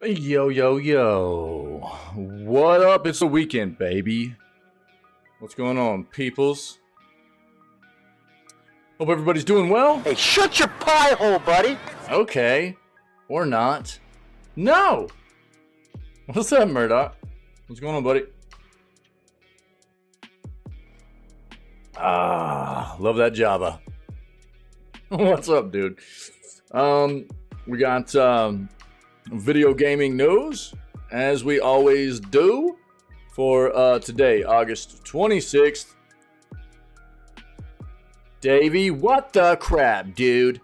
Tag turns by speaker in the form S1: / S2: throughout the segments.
S1: Yo, yo, yo. What up? It's the weekend, baby. What's going on, peoples? Hope everybody's doing well.
S2: Hey, shut your pie hole, buddy.
S1: Okay. Or not. No! What's up, Murdoch? What's going on, buddy? Love that Java. What's up, dude? We got video gaming news, as we always do, for today, August 26th. Davey, what the crap, dude?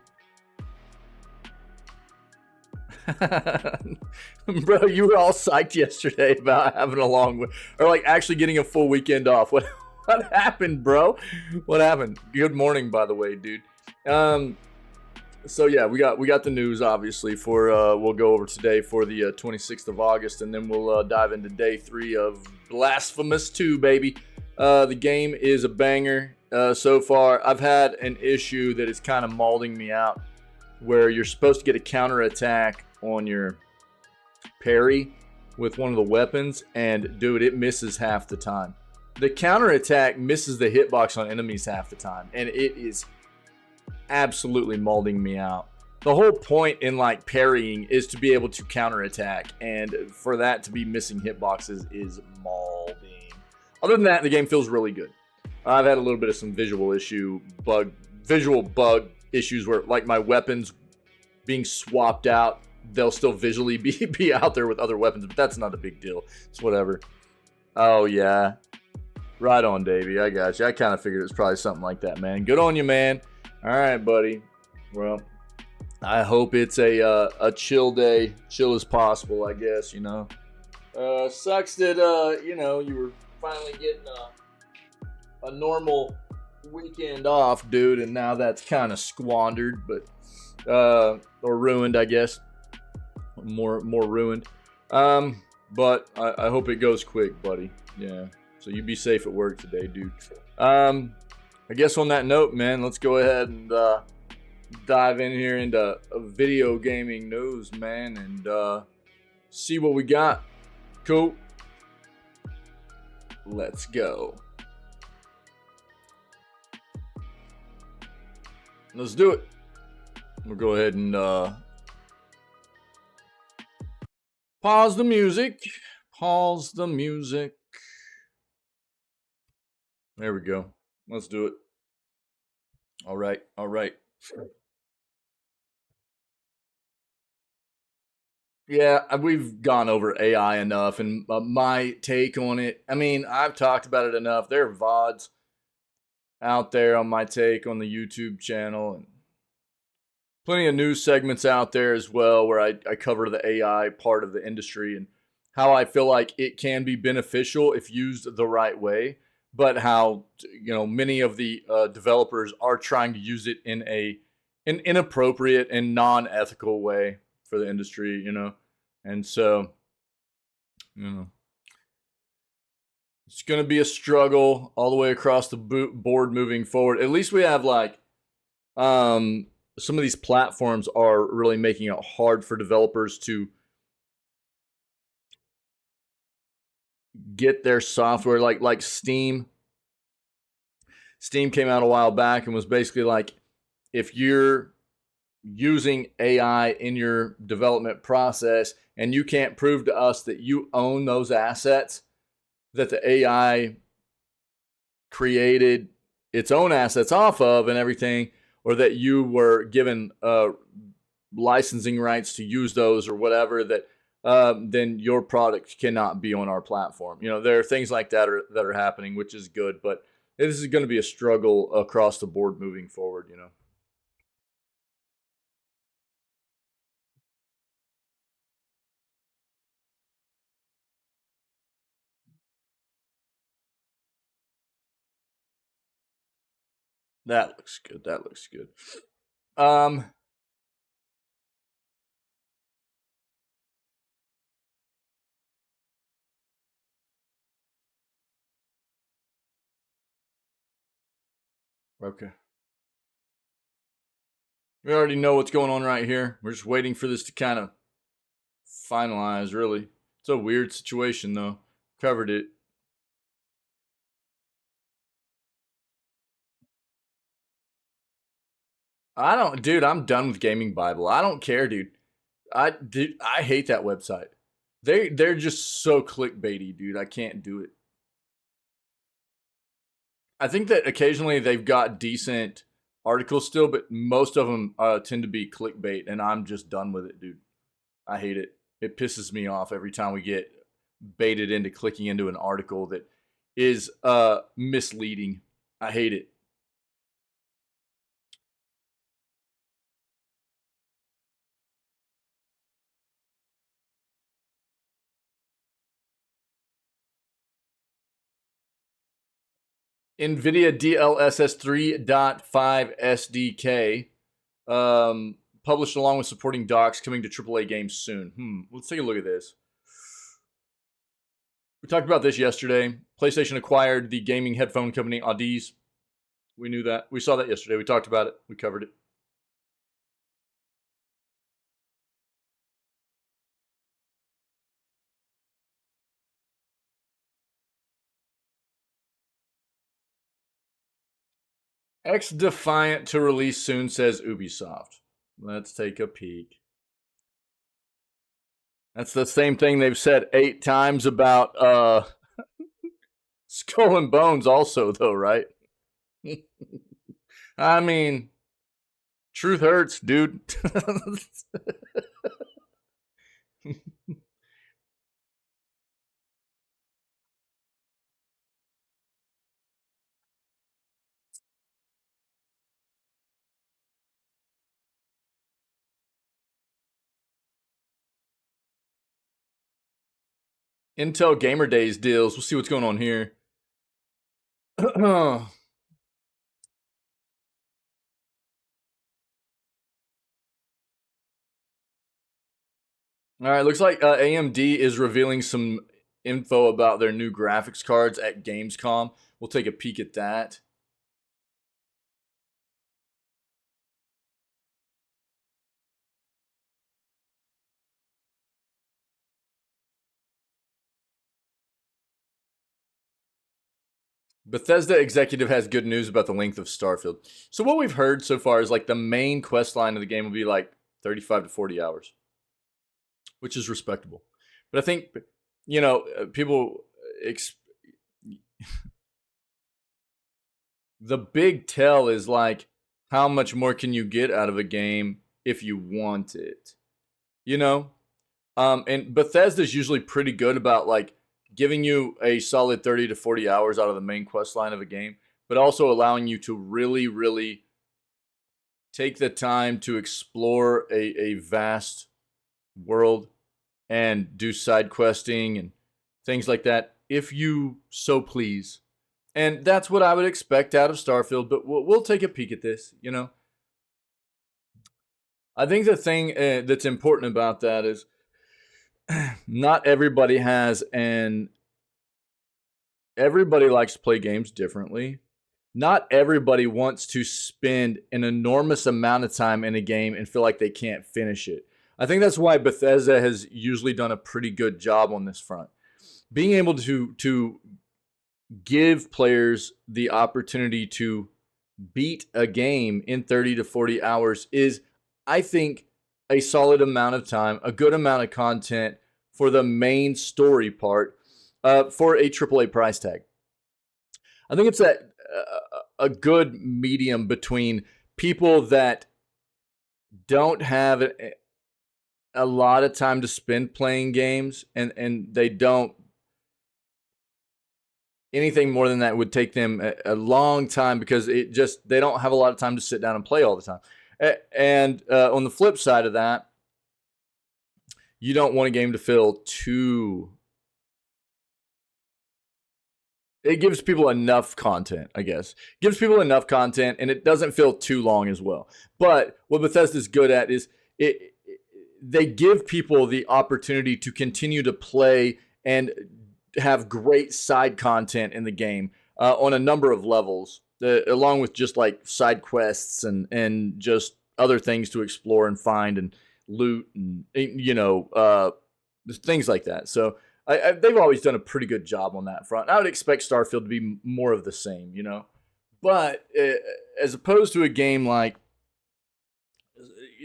S1: Bro, you were all psyched yesterday about having a long, or like actually getting a full weekend off. What happened, bro? What happened? Good morning, by the way, dude. So yeah, we got the news obviously for we'll go over today for the 26th of August, and then we'll dive into day 3 of Blasphemous 2, baby. The game is a banger so far. I've had an issue that is kind of mauling me out, where you're supposed to get a counterattack on your parry with one of the weapons, and dude, it misses half the time. The counterattack misses the hitbox on enemies half the time, and it is absolutely mauling me out. The whole point in like parrying is to be able to counterattack, and for that to be missing hitboxes is mauling. Other than that, the game feels really good. I've had a little bit of some visual bug issues where like my weapons being swapped out, they'll still visually be out there with other weapons, but that's not a big deal. It's whatever. Oh yeah, right on, Davey. I got you. I kind of figured it was probably something like that, man. Good on you, man. All right, buddy. Well, I hope it's a chill day, chill as possible, I guess, you know. Sucks that, you know, you were finally getting a normal weekend off, dude, and now that's kind of squandered, but, or ruined, I guess. More ruined. But I hope it goes quick, buddy. Yeah. So you be safe at work today, dude. I guess on that note, man, let's go ahead and dive in here into video gaming news, man, and see what we got. Cool. Let's go. Let's do it. We'll go ahead and pause the music. Pause the music. There we go. Let's do it. All right. Yeah, we've gone over AI enough, and my take on it. I mean, I've talked about it enough. There are VODs out there on my take on the YouTube channel, and plenty of news segments out there as well, where I cover the AI part of the industry and how I feel like it can be beneficial if used the right way, but how, you know, many of the developers are trying to use it in an inappropriate and non-ethical way for the industry, you know. And so, you know, it's going to be a struggle all the way across the board moving forward. At least we have like some of these platforms are really making it hard for developers to get their software, like Steam. Steam came out a while back and was basically like, if you're using AI in your development process and you can't prove to us that you own those assets, that the AI created its own assets off of and everything, or that you were given licensing rights to use those or whatever, that then your product cannot be on our platform. You know, there are things like that that are happening, which is good, but this is going to be a struggle across the board moving forward, you know. That looks good. That looks good. Okay. We already know what's going on right here. We're just waiting for this to kind of finalized, really. It's a weird situation, though. Covered it. Dude, I'm done with Gaming Bible. I don't care, dude. I hate that website. They're just so clickbaity, dude. I can't do it. I think that occasionally they've got decent articles still, but most of them tend to be clickbait, and I'm just done with it, dude. I hate it. It pisses me off every time we get baited into clicking into an article that is misleading. I hate it. NVIDIA DLSS 3.5 SDK published along with supporting docs coming to AAA games soon. Let's take a look at this. We talked about this yesterday. PlayStation acquired the gaming headphone company Audi's. We knew that. We saw that yesterday. We talked about it. We covered it. X Defiant to release soon, says Ubisoft. Let's take a peek. That's the same thing they've said 8 times about Skull and Bones also, though, right? I mean, truth hurts, dude. Intel Gamer Days deals. We'll see what's going on here. All right, looks like AMD is revealing some info about their new graphics cards at Gamescom. We'll take a peek at that. Bethesda executive has good news about the length of Starfield. So what we've heard so far is like the main quest line of the game will be like 35 to 40 hours, which is respectable. But I think, people the big tell is like how much more can you get out of a game if you want it, and Bethesda's usually pretty good about like giving you a solid 30 to 40 hours out of the main quest line of a game, but also allowing you to really, really take the time to explore a vast world and do side questing and things like that, if you so please. And that's what I would expect out of Starfield, but we'll take a peek at this, I think the thing that's important about that is not everybody everybody likes to play games differently. Not everybody wants to spend an enormous amount of time in a game and feel like they can't finish it. I think that's why Bethesda has usually done a pretty good job on this front. Being able to give players the opportunity to beat a game in 30 to 40 hours is, I think, a solid amount of time, a good amount of content for the main story part for a AAA price tag. I think it's a good medium between people that don't have a lot of time to spend playing games and they don't, anything more than that would take them a long time because they don't have a lot of time to sit down and play all the time. And on the flip side of that, you don't want a game to feel too... It gives people enough content, I guess. It gives people enough content, and it doesn't feel too long as well. But what Bethesda's good at is they give people the opportunity to continue to play and have great side content in the game on a number of levels, along with just like side quests and just other things to explore and find and loot and things like that. So they've always done a pretty good job on that front. I would expect Starfield to be more of the same, you know. But as opposed to a game like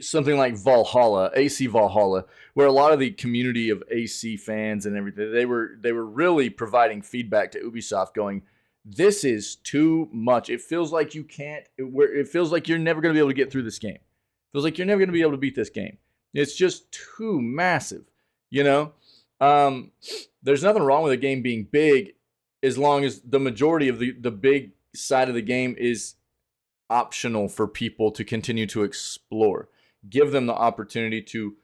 S1: something like Valhalla, AC Valhalla, where a lot of the community of AC fans and everything, they were really providing feedback to Ubisoft, going, "This is too much. It feels like you can't. It feels like you're never going to be able to get through this game. It feels like you're never going to be able to beat this game. It's just too massive." You know, there's nothing wrong with a game being big, as long as the majority of the big side of the game is optional for people to continue to explore. Give them the opportunity to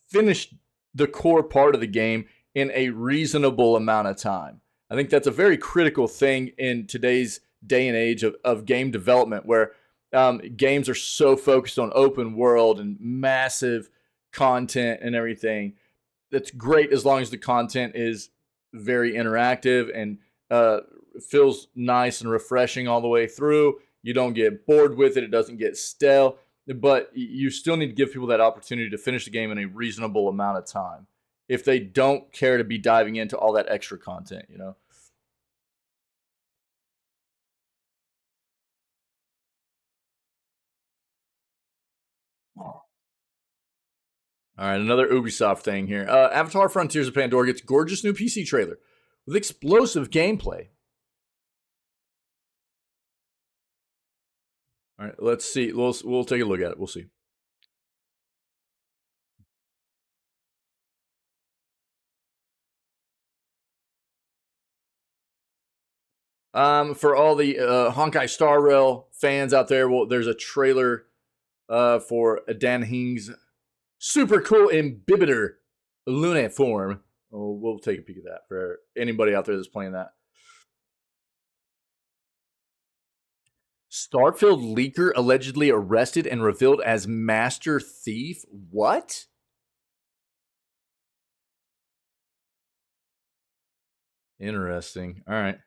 S1: finish the core part of the game in a reasonable amount of time. I think that's a very critical thing in today's day and age of game development, where games are so focused on open world and massive content and everything. That's great as long as the content is very interactive and feels nice and refreshing all the way through. You don't get bored with it. It doesn't get stale. But you still need to give people that opportunity to finish the game in a reasonable amount of time if they don't care to be diving into all that extra content, you know? All right, another Ubisoft thing here. Avatar Frontiers of Pandora gets gorgeous new PC trailer with explosive gameplay. All right, let's see. We'll take a look at it. We'll see. For all the Honkai Star Rail fans out there, well, there's a trailer for Dan Hing's super cool Imbibitor Lune form. Oh, we'll take a peek at that for anybody out there that's playing that. Starfield leaker allegedly arrested and revealed as master thief. What? Interesting. All right.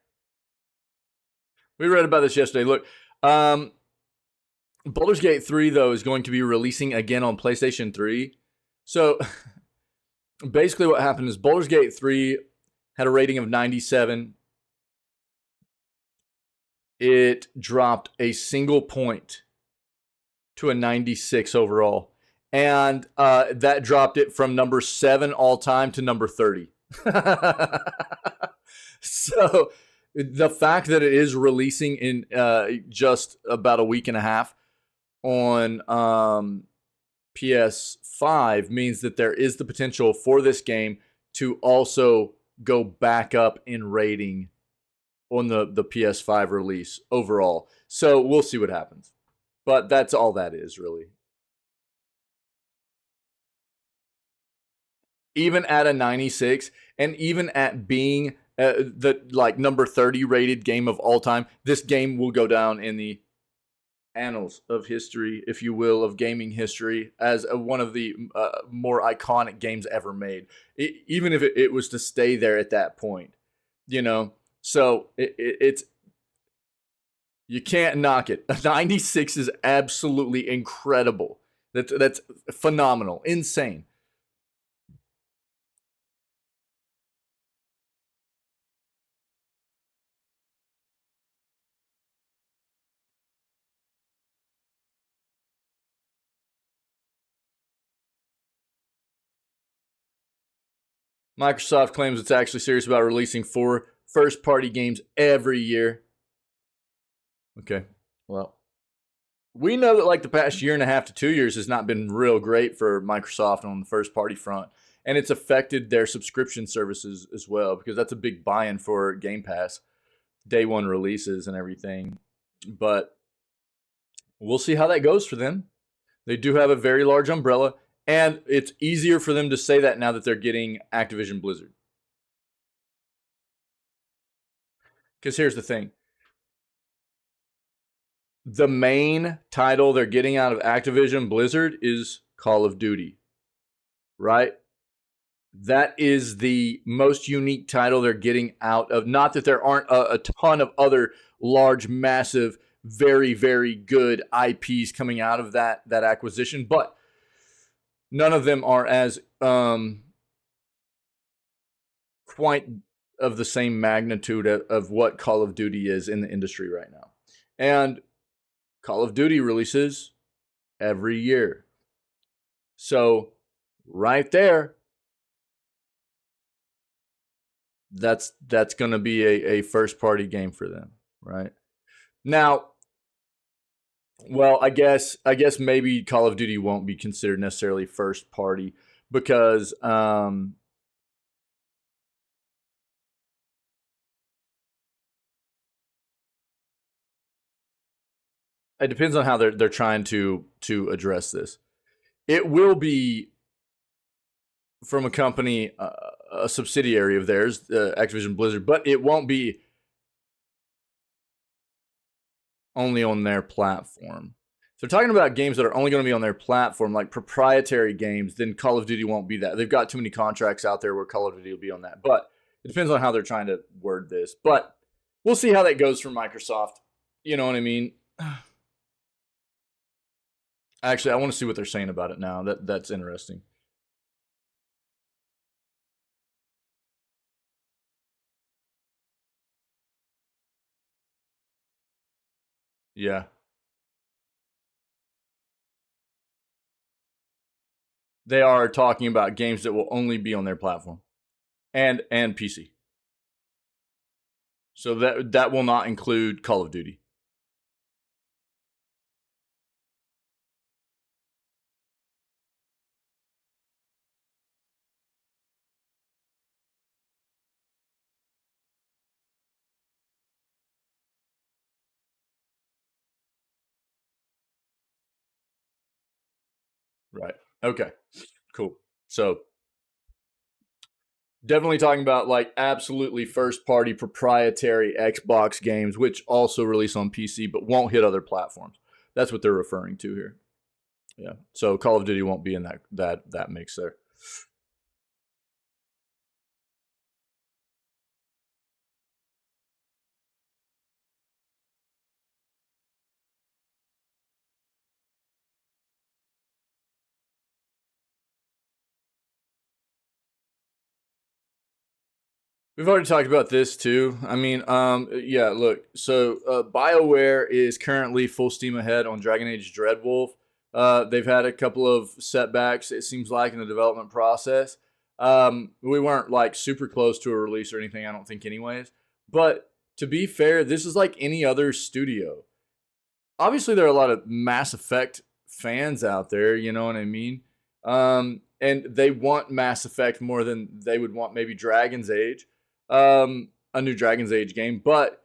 S1: We read about this yesterday. Look, Baldur's Gate 3, though, is going to be releasing again on PlayStation 3. So basically what happened is Baldur's Gate 3 had a rating of 97. It dropped a single point to a 96 overall. And that dropped it from number 7 all time to number 30. So the fact that it is releasing in just about a week and a half on PS5 means that there is the potential for this game to also go back up in rating on the PS5 release overall. So we'll see what happens. But that's all that is, really. Even at a 96, and even at being the number 30 rated game of all time, this game will go down in the annals of history, if you will, of gaming history, as one of the more iconic games ever made. Even if it was to stay there at that point, you know. So it's you can't knock it. A 96 is absolutely incredible. That's phenomenal, insane. Microsoft claims it's actually serious about releasing 4 first-party games every year. Okay, well, we know that like the past year and a half to 2 years has not been real great for Microsoft on the first-party front, and it's affected their subscription services as well, because that's a big buy-in for Game Pass, day one releases and everything. But we'll see how that goes for them. They do have a very large umbrella, and it's easier for them to say that now that they're getting Activision Blizzard. Because here's the thing. The main title they're getting out of Activision Blizzard is Call of Duty, right? That is the most unique title they're getting out of. Not that there aren't a ton of other large, massive, very, very good IPs coming out of that acquisition, but none of them are as quite of the same magnitude of what Call of Duty is in the industry right now. And Call of Duty releases every year. So right there, that's going to be a first party game for them, right? Now, well, I guess maybe Call of Duty won't be considered necessarily first party because it depends on how they're trying to address this. It will be from a company, a subsidiary of theirs, Activision Blizzard, but it won't be only on their platform. If they're talking about games that are only going to be on their platform, like proprietary games, then Call of Duty won't be that. They've got too many contracts out there where Call of Duty will be on that. But it depends on how they're trying to word this. But we'll see how that goes for Microsoft. You know what I mean? Actually, I want to see what they're saying about it now. That's interesting. Yeah. They are talking about games that will only be on their platform and PC. So that will not include Call of Duty. Right. Okay. Cool. So definitely talking about like absolutely first party proprietary Xbox games, which also release on PC but won't hit other platforms. That's what they're referring to here. Yeah. So Call of Duty won't be in that mix there. We've already talked about this too. I mean, yeah, look. So BioWare is currently full steam ahead on Dragon Age Dreadwolf. They've had a couple of setbacks, it seems like, in the development process. We weren't like super close to a release or anything, I don't think, anyways. But to be fair, this is like any other studio. Obviously, there are a lot of Mass Effect fans out there, you know what I mean? And they want Mass Effect more than they would want maybe Dragon's Age, a new Dragon's Age game, but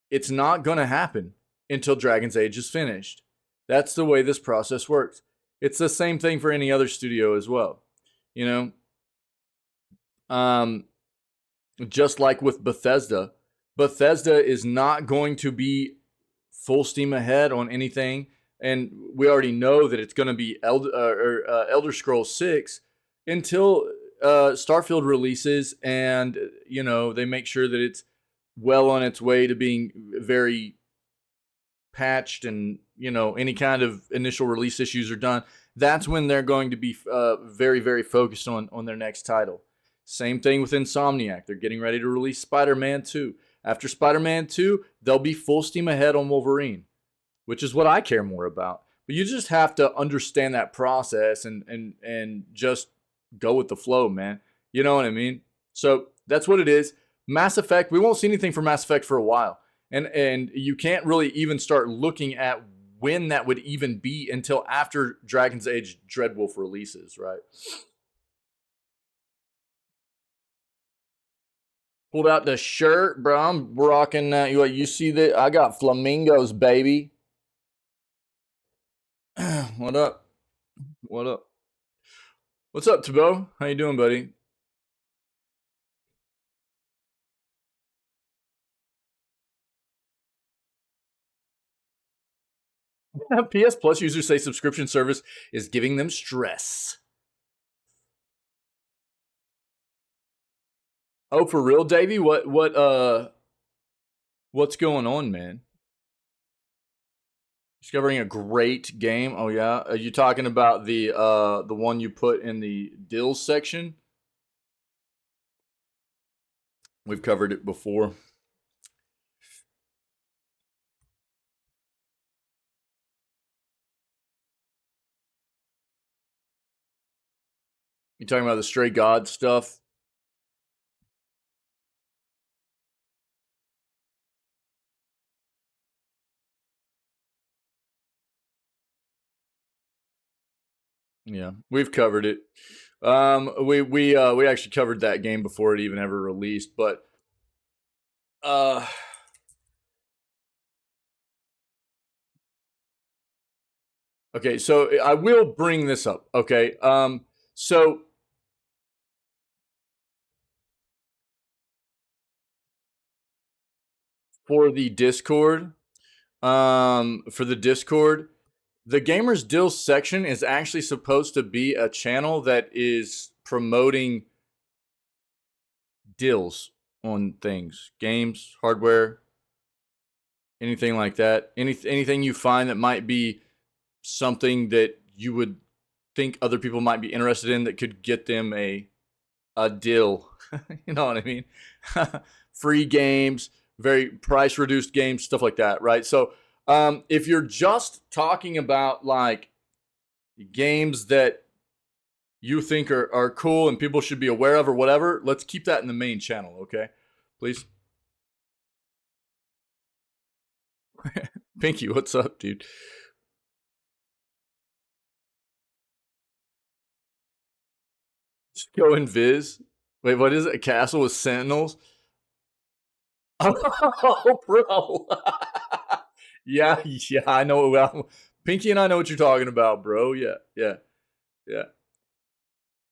S1: it's not going to happen until Dragon's Age is finished. That's the way this process works. It's the same thing for any other studio as well, you know? Just like with Bethesda, Bethesda is not going to be full steam ahead on anything, and we already know that it's going to be Elder Scrolls 6 until Starfield releases, and you know they make sure that it's well on its way to being very patched, and you know any kind of initial release issues are done. That's when they're going to be very, very focused on their next title. Same thing with Insomniac. They're getting ready to release Spider-Man 2. After Spider-Man 2, they'll be full steam ahead on Wolverine, which is what I care more about. But you just have to understand that process and just go with the flow, man. You know what I mean? So that's what it is. Mass Effect, we won't see anything for Mass Effect for a while. And you can't really even start looking at when that would even be until after Dragon's Age Dreadwolf releases, right? Pulled out the shirt, bro. I'm rocking that. You see that? I got flamingos, baby. What up? What up? What's up, Tabo? How you doing, buddy? PS Plus users say subscription service is giving them stress. Oh, for real, Davey? What's going on, man? Discovering a great game. Oh yeah, are you talking about the one you put in the deals section? We've covered it before. You talking about the Stray God stuff? Yeah, we've covered it. We actually covered that game before it even ever released, but okay, so I will bring this up. Okay, so for the Discord, the Gamers Deals section is actually supposed to be a channel that is promoting deals on things, games, hardware, anything like that. Anything you find that might be something that you would think other people might be interested in that could get them a deal. You know what I mean? Free games, very price reduced games, stuff like that, right? So if you're just talking about like games that you think are cool and people should be aware of or whatever, let's keep that in the main channel, okay? Please. Pinky, what's up, dude? Just go invis. Wait, what is it? A castle with sentinels? Oh, bro. Yeah, I know. Well, Pinky and I know what you're talking about, bro. Yeah, yeah, yeah,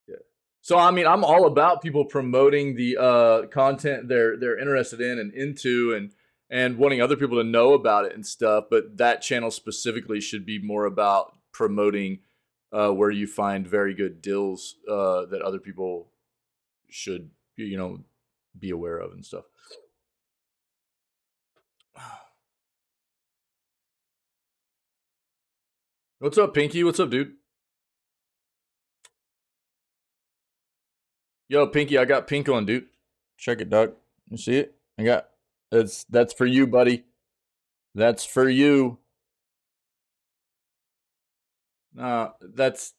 S1: yeah. So I mean, I'm all about people promoting the content they're interested in and into, and wanting other people to know about it and stuff. But that channel specifically should be more about promoting where you find very good deals that other people should, be aware of and stuff. What's up, Pinky? What's up, dude? Yo, Pinky, I got pink on, dude. Check it, dog. You see it? I got that's for you, buddy. That's for you. That's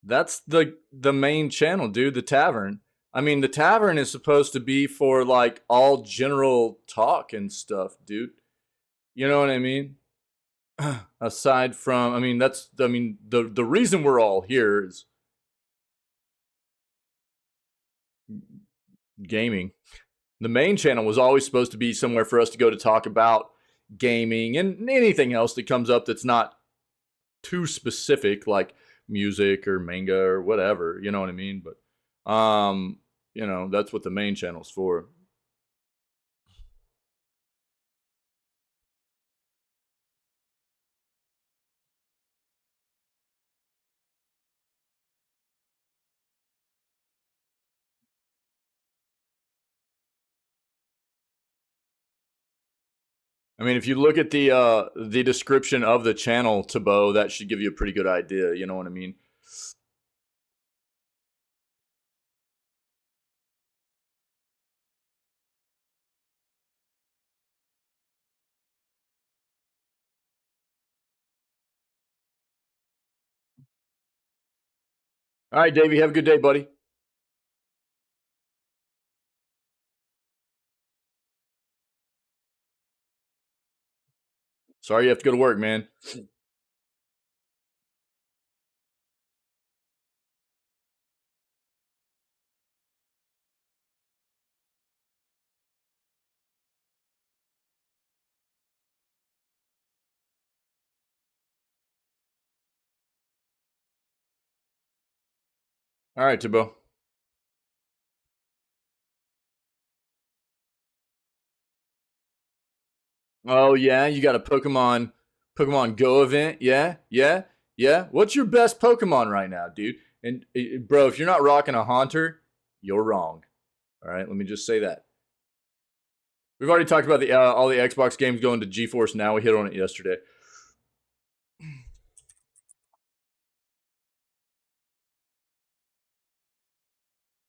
S1: the main channel, dude, the tavern. I mean, the tavern is supposed to be for like all general talk and stuff, dude. You know what I mean? Aside from, I mean, the reason we're all here is gaming. The main channel was always supposed to be somewhere for us to go to talk about gaming and anything else that comes up that's not too specific, like music or manga or whatever. You know what I mean? But that's what the main channel's for. I mean, if you look at the description of the channel, Tabo, that should give you a pretty good idea. You know what I mean? All right, Davey, have a good day, buddy. Sorry you have to go to work, man. All right, Tabo. Oh yeah, you got a Pokemon Go event. Yeah, yeah, yeah. What's your best Pokemon right now, dude? And bro, if you're not rocking a Haunter, you're wrong. All right, let me just say that. We've already talked about the all the Xbox games going to GeForce Now. We hit on it yesterday.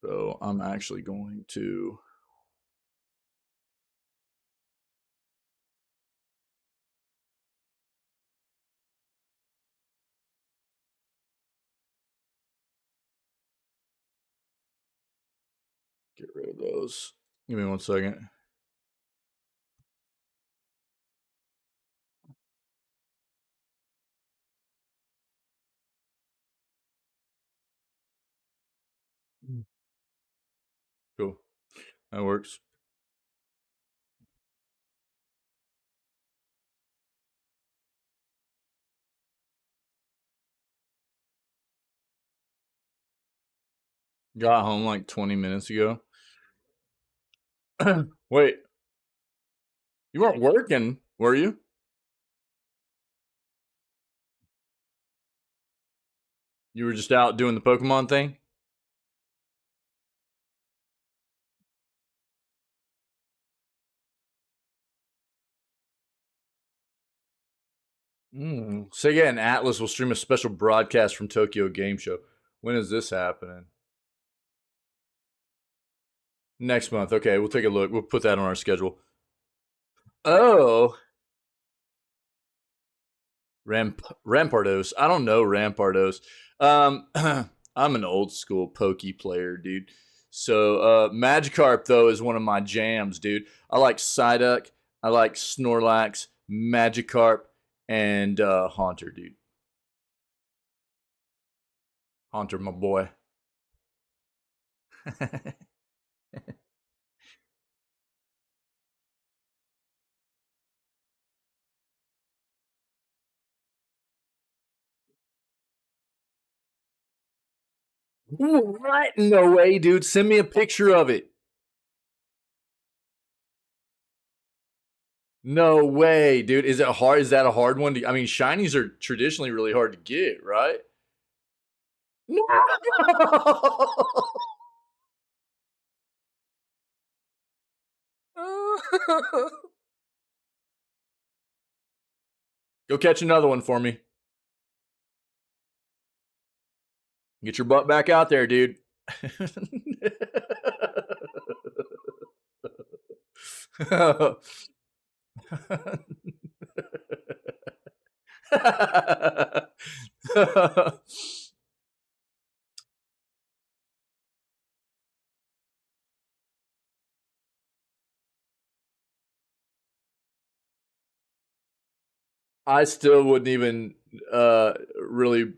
S1: So I'm actually going to Get rid of those. Give me 1 second. Cool. That works. Got home like 20 minutes ago. Wait. You weren't working, were you? You were just out doing the Pokemon thing? Sega and Atlas will stream a special broadcast from Tokyo Game Show. When is this happening? Next month. Okay, we'll take a look. We'll put that on our schedule. Oh. Rampardos. I don't know Rampardos. I'm an old school Pokey player, dude. So Magikarp, though, is one of my jams, dude. I like Psyduck. I like Snorlax, Magikarp, and Haunter, dude. Haunter, my boy. What? No way, dude. Send me a picture of it. No way, dude. Is it hard? Is that a hard one? I mean, shinies are traditionally really hard to get, right? No. Go catch another one for me. Get your butt back out there, dude. I still wouldn't even really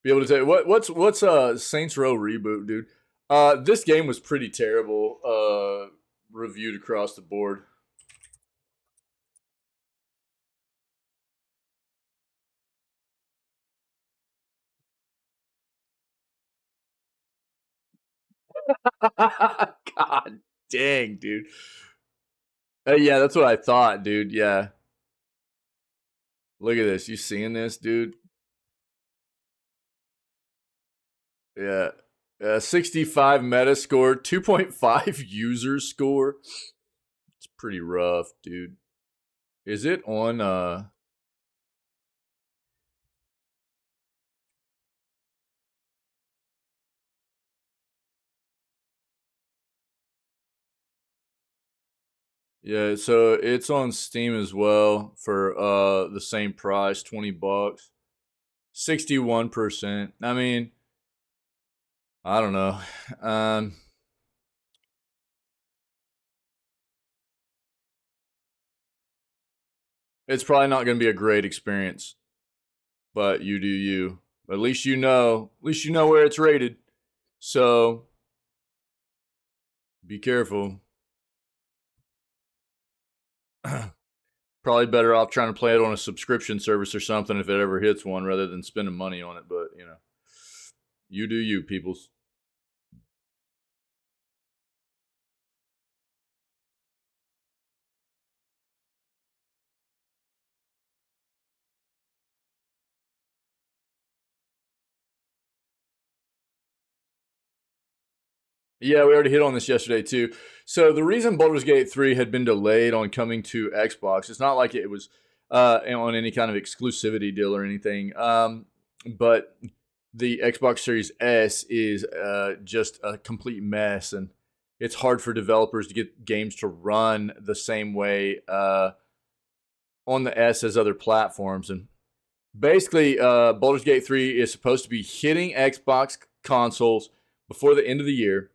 S1: be able to tell you what's Saints Row reboot, dude. This game was pretty terrible. Reviewed across the board. God dang, dude. Yeah, that's what I thought, dude. Yeah. Look at this. You seeing this, dude? Yeah. 65 meta score, 2.5 user score. It's pretty rough, dude. Is it on Yeah, so it's on Steam as well for the same price, $20. 61%. I mean, I don't know. It's probably not going to be a great experience, but you do you. At least you know. At least you know where it's rated. So be careful. Probably better off trying to play it on a subscription service or something if it ever hits one, rather than spending money on it. But you know, you do you, peoples. Yeah, we already hit on this yesterday too. So the reason Baldur's Gate 3 had been delayed on coming to Xbox, it's not like it was on any kind of exclusivity deal or anything. But the Xbox Series S is just a complete mess, and it's hard for developers to get games to run the same way on the S as other platforms. And basically, Baldur's Gate 3 is supposed to be hitting Xbox consoles before the end of the year.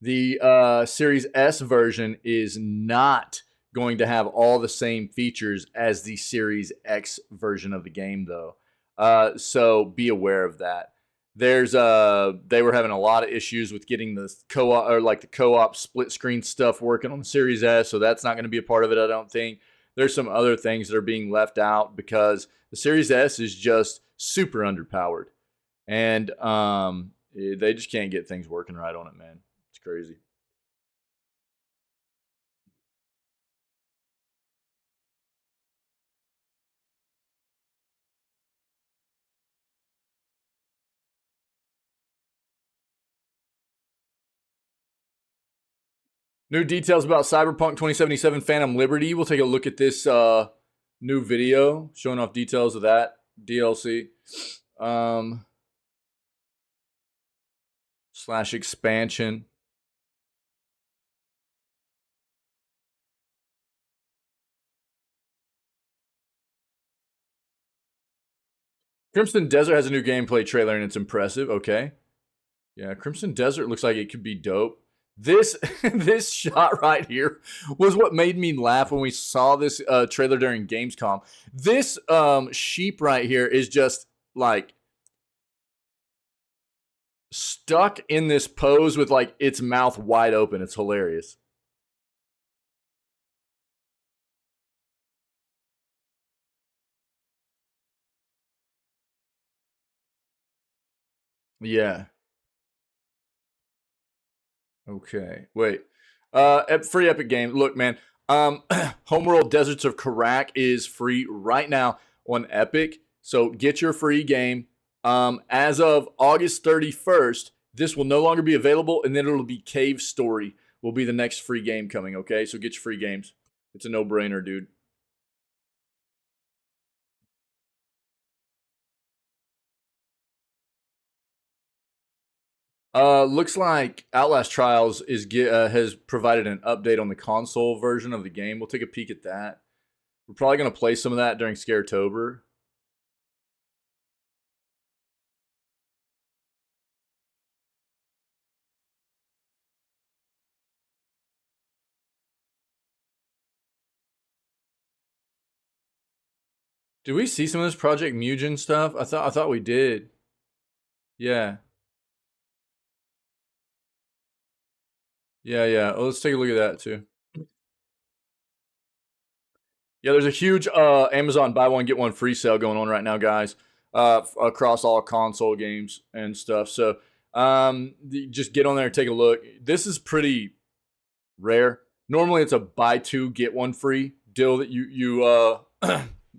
S1: The Series S version is not going to have all the same features as the Series X version of the game, though. So be aware of that. They were having a lot of issues with getting the co-op or like the co-op split screen stuff working on the Series S, so that's not going to be a part of it, I don't think. There's some other things that are being left out because the Series S is just super underpowered, and they just can't get things working right on it, man. It's crazy. New details about Cyberpunk 2077 Phantom Liberty. We'll take a look at this new video showing off details of that DLC. Slash expansion. Crimson Desert has a new gameplay trailer and it's impressive. Okay. Yeah, Crimson Desert looks like it could be dope. This this shot right here was what made me laugh when we saw this trailer during Gamescom. This sheep right here is just like stuck in this pose with like its mouth wide open. It's hilarious. Yeah. Okay. Wait. Free Epic game. Look, man. Homeworld Deserts of Karak is free right now on Epic. So get your free game. As of August 31st, this will no longer be available, and then it'll be Cave Story will be the next free game coming. Okay, so get your free games. It's a no-brainer, dude. Looks like Outlast Trials has provided an update on the console version of the game. We'll take a peek at that. We're probably gonna play some of that during Scaretober. Did we see some of this Project Mugen stuff? I thought we did. Yeah. Yeah. Oh, let's take a look at that too. Yeah, there's a huge Amazon buy one get one free sale going on right now, guys, across all console games and stuff. So just get on there and take a look. This is pretty rare. Normally, it's a buy two get one free deal that you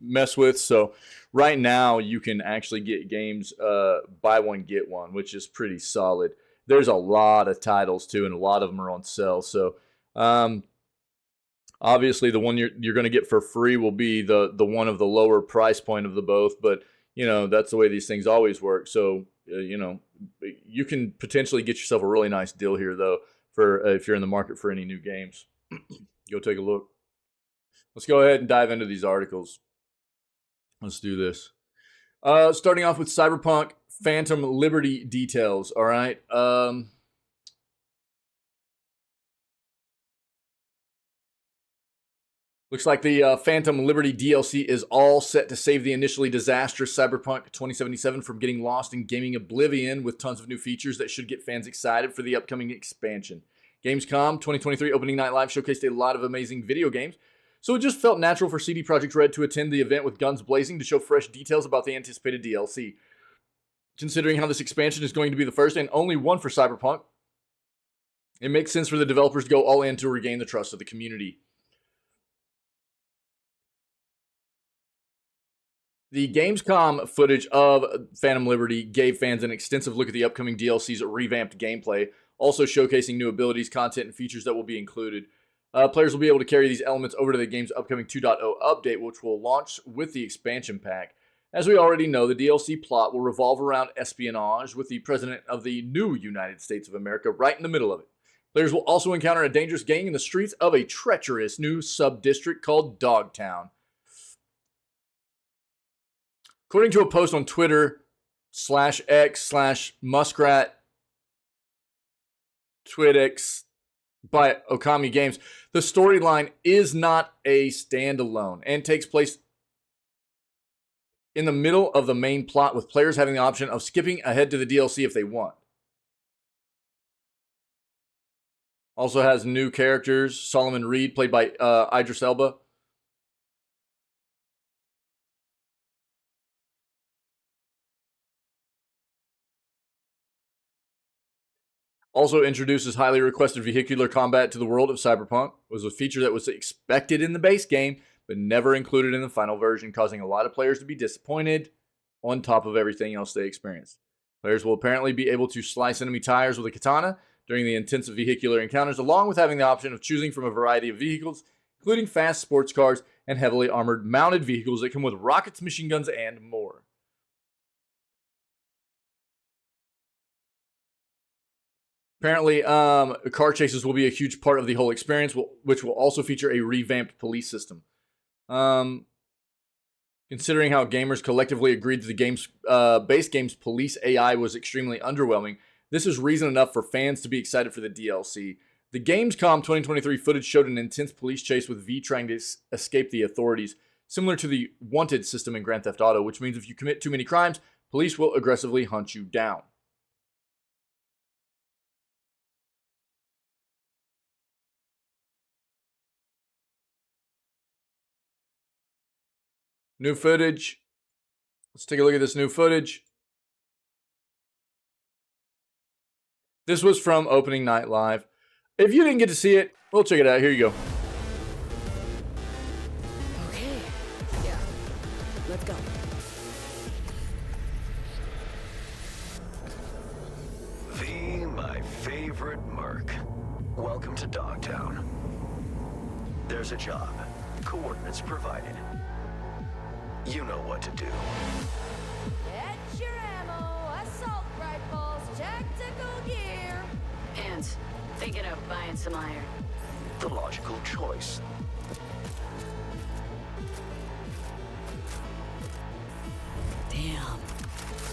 S1: mess with. So right now, you can actually get games buy one get one, which is pretty solid. There's a lot of titles too, and a lot of them are on sale. So obviously, the one you're going to get for free will be the one of the lower price point of the both. But you know that's the way these things always work. So you know you can potentially get yourself a really nice deal here, though, for if you're in the market for any new games. Go take a look. Let's go ahead and dive into these articles. Let's do this. Starting off with Cyberpunk Phantom Liberty details. All right. Looks like the Phantom Liberty DLC is all set to save the initially disastrous Cyberpunk 2077 from getting lost in gaming oblivion with tons of new features that should get fans excited for the upcoming expansion. Gamescom 2023 opening night live showcased a lot of amazing video games, so it just felt natural for CD Projekt Red to attend the event with guns blazing to show fresh details about the anticipated DLC. Considering how this expansion is going to be the first and only one for Cyberpunk, it makes sense for the developers to go all in to regain the trust of the community. The Gamescom footage of Phantom Liberty gave fans an extensive look at the upcoming DLC's revamped gameplay, also showcasing new abilities, content, and features that will be included. Players will be able to carry these elements over to the game's upcoming 2.0 update, which will launch with the expansion pack. As we already know, the DLC plot will revolve around espionage, with the President of the new United States of America right in the middle of it. Players will also encounter a dangerous gang in the streets of a treacherous new sub-district called Dogtown. According to a post on Twitter /X/Muskrat Twitix by Okami Games. The storyline is not a standalone and takes place in the middle of the main plot, with players having the option of skipping ahead to the DLC if they want. Also has new characters. Solomon Reed, played by Idris Elba. Also introduces highly requested vehicular combat to the world of Cyberpunk. It was a feature that was expected in the base game, but never included in the final version, causing a lot of players to be disappointed on top of everything else they experienced. Players will apparently be able to slice enemy tires with a katana during the intensive vehicular encounters, along with having the option of choosing from a variety of vehicles, including fast sports cars and heavily armored mounted vehicles that come with rockets, machine guns, and more. Apparently, car chases will be a huge part of the whole experience, which will also feature a revamped police system. Considering how gamers collectively agreed to the game's base game's police AI was extremely underwhelming, this is reason enough for fans to be excited for the DLC. The Gamescom 2023 footage showed an intense police chase with V trying to escape the authorities, similar to the wanted system in Grand Theft Auto, which means if you commit too many crimes, police will aggressively hunt you down. New footage. Let's take a look at this new footage. This was from opening night live. If you didn't get to see it, we'll check it out. Here you go.
S3: Okay. Yeah. Let's go.
S4: V, my favorite merc. Welcome to Dogtown. There's a job. Coordinates provided. You know what to do.
S5: Get your ammo, assault rifles, tactical gear.
S3: And thinking of buying some iron.
S4: The logical choice.
S3: Damn.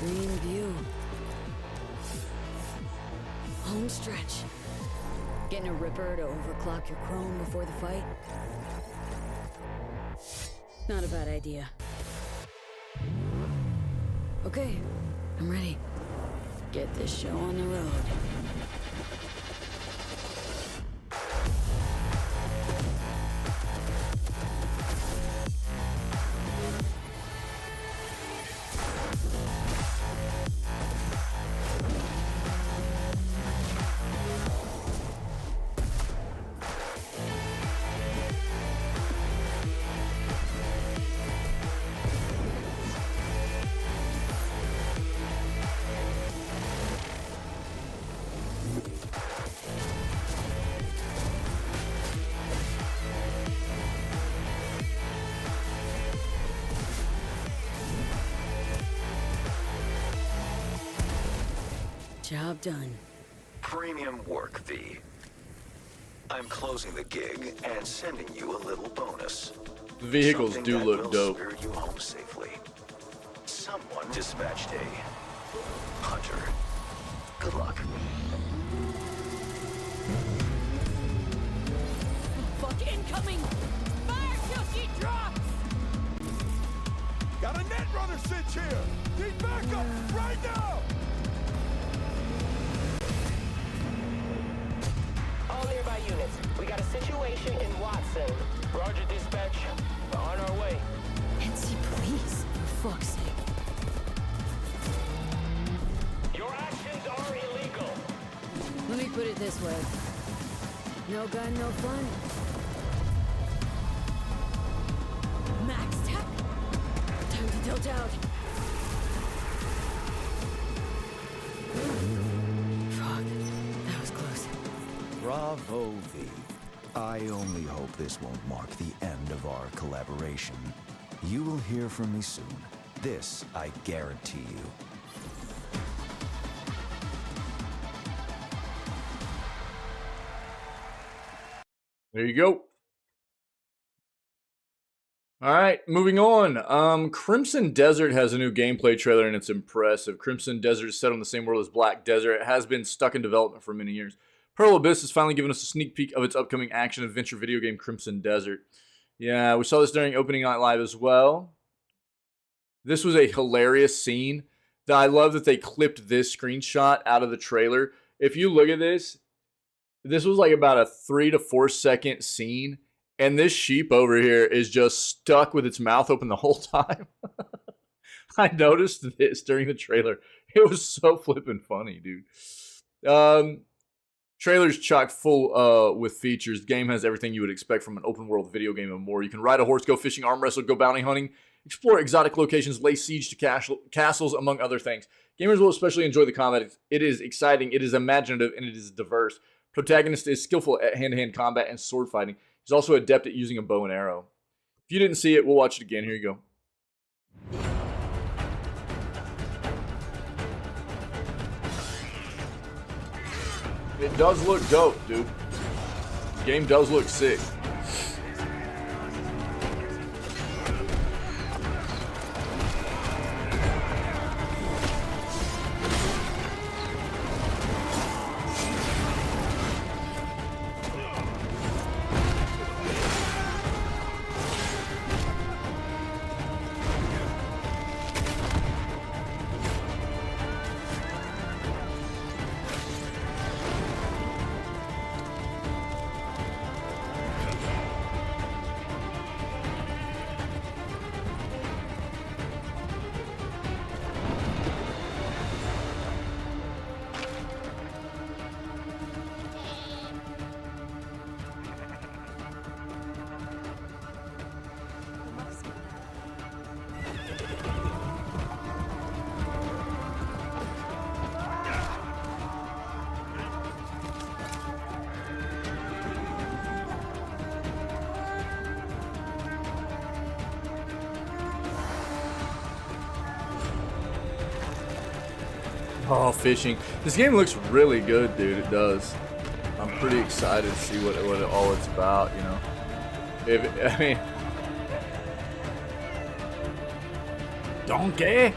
S3: Green view. Home stretch. Getting a ripper to overclock your chrome before the fight? Not a bad idea. Okay, I'm ready. Get this show on the road. Job done.
S4: Premium work, V. I'm closing the gig and sending you a little bonus.
S1: The vehicles
S4: Something
S1: do
S4: that
S1: look
S4: will
S1: dope.
S4: Spare you home safely. Someone dispatched a hunter. Good luck.
S5: Fuck incoming! Fire till she drops!
S6: Got a netrunner cinch here! Need backup right now!
S7: All nearby units, we got a situation in Watson. Roger, dispatch. We're on our way.
S3: NC police, for fuck's sake.
S7: Your actions are illegal.
S3: Let me put it this way. No gun, no fun. Max tech. Time to tilt out. Fuck, that was close.
S8: Bravo, V. I only hope this won't mark the end of our collaboration. You will hear from me soon. This I guarantee you.
S1: There you go. All right, moving on. Crimson Desert has a new gameplay trailer, and it's impressive. Crimson Desert is set on the same world as Black Desert. It has been stuck in development for many years. Pearl Abyss has finally given us a sneak peek of its upcoming action-adventure video game, Crimson Desert. Yeah, we saw this during opening night live as well. This was a hilarious scene. I love that they clipped this screenshot out of the trailer. If you look at this was like about a 3 to 4 second scene, and this sheep over here is just stuck with its mouth open the whole time. I noticed this during the trailer. It was so flippin' funny, dude. Trailer's chock full with features. The game has everything you would expect from an open world video game and more. You can ride a horse, go fishing, arm wrestle, go bounty hunting, explore exotic locations, lay siege to castles, among other things. Gamers will especially enjoy the combat. It is exciting, it is imaginative, and it is diverse. Protagonist is skillful at hand-to-hand combat and sword fighting. He's also adept at using a bow and arrow. If you didn't see it, we'll watch it again. Here you go. It does look dope, dude. The game does look sick. Oh, fishing. This game looks really good, dude. It does. I'm pretty excited to see what all it's about, you know. I mean... Donkey?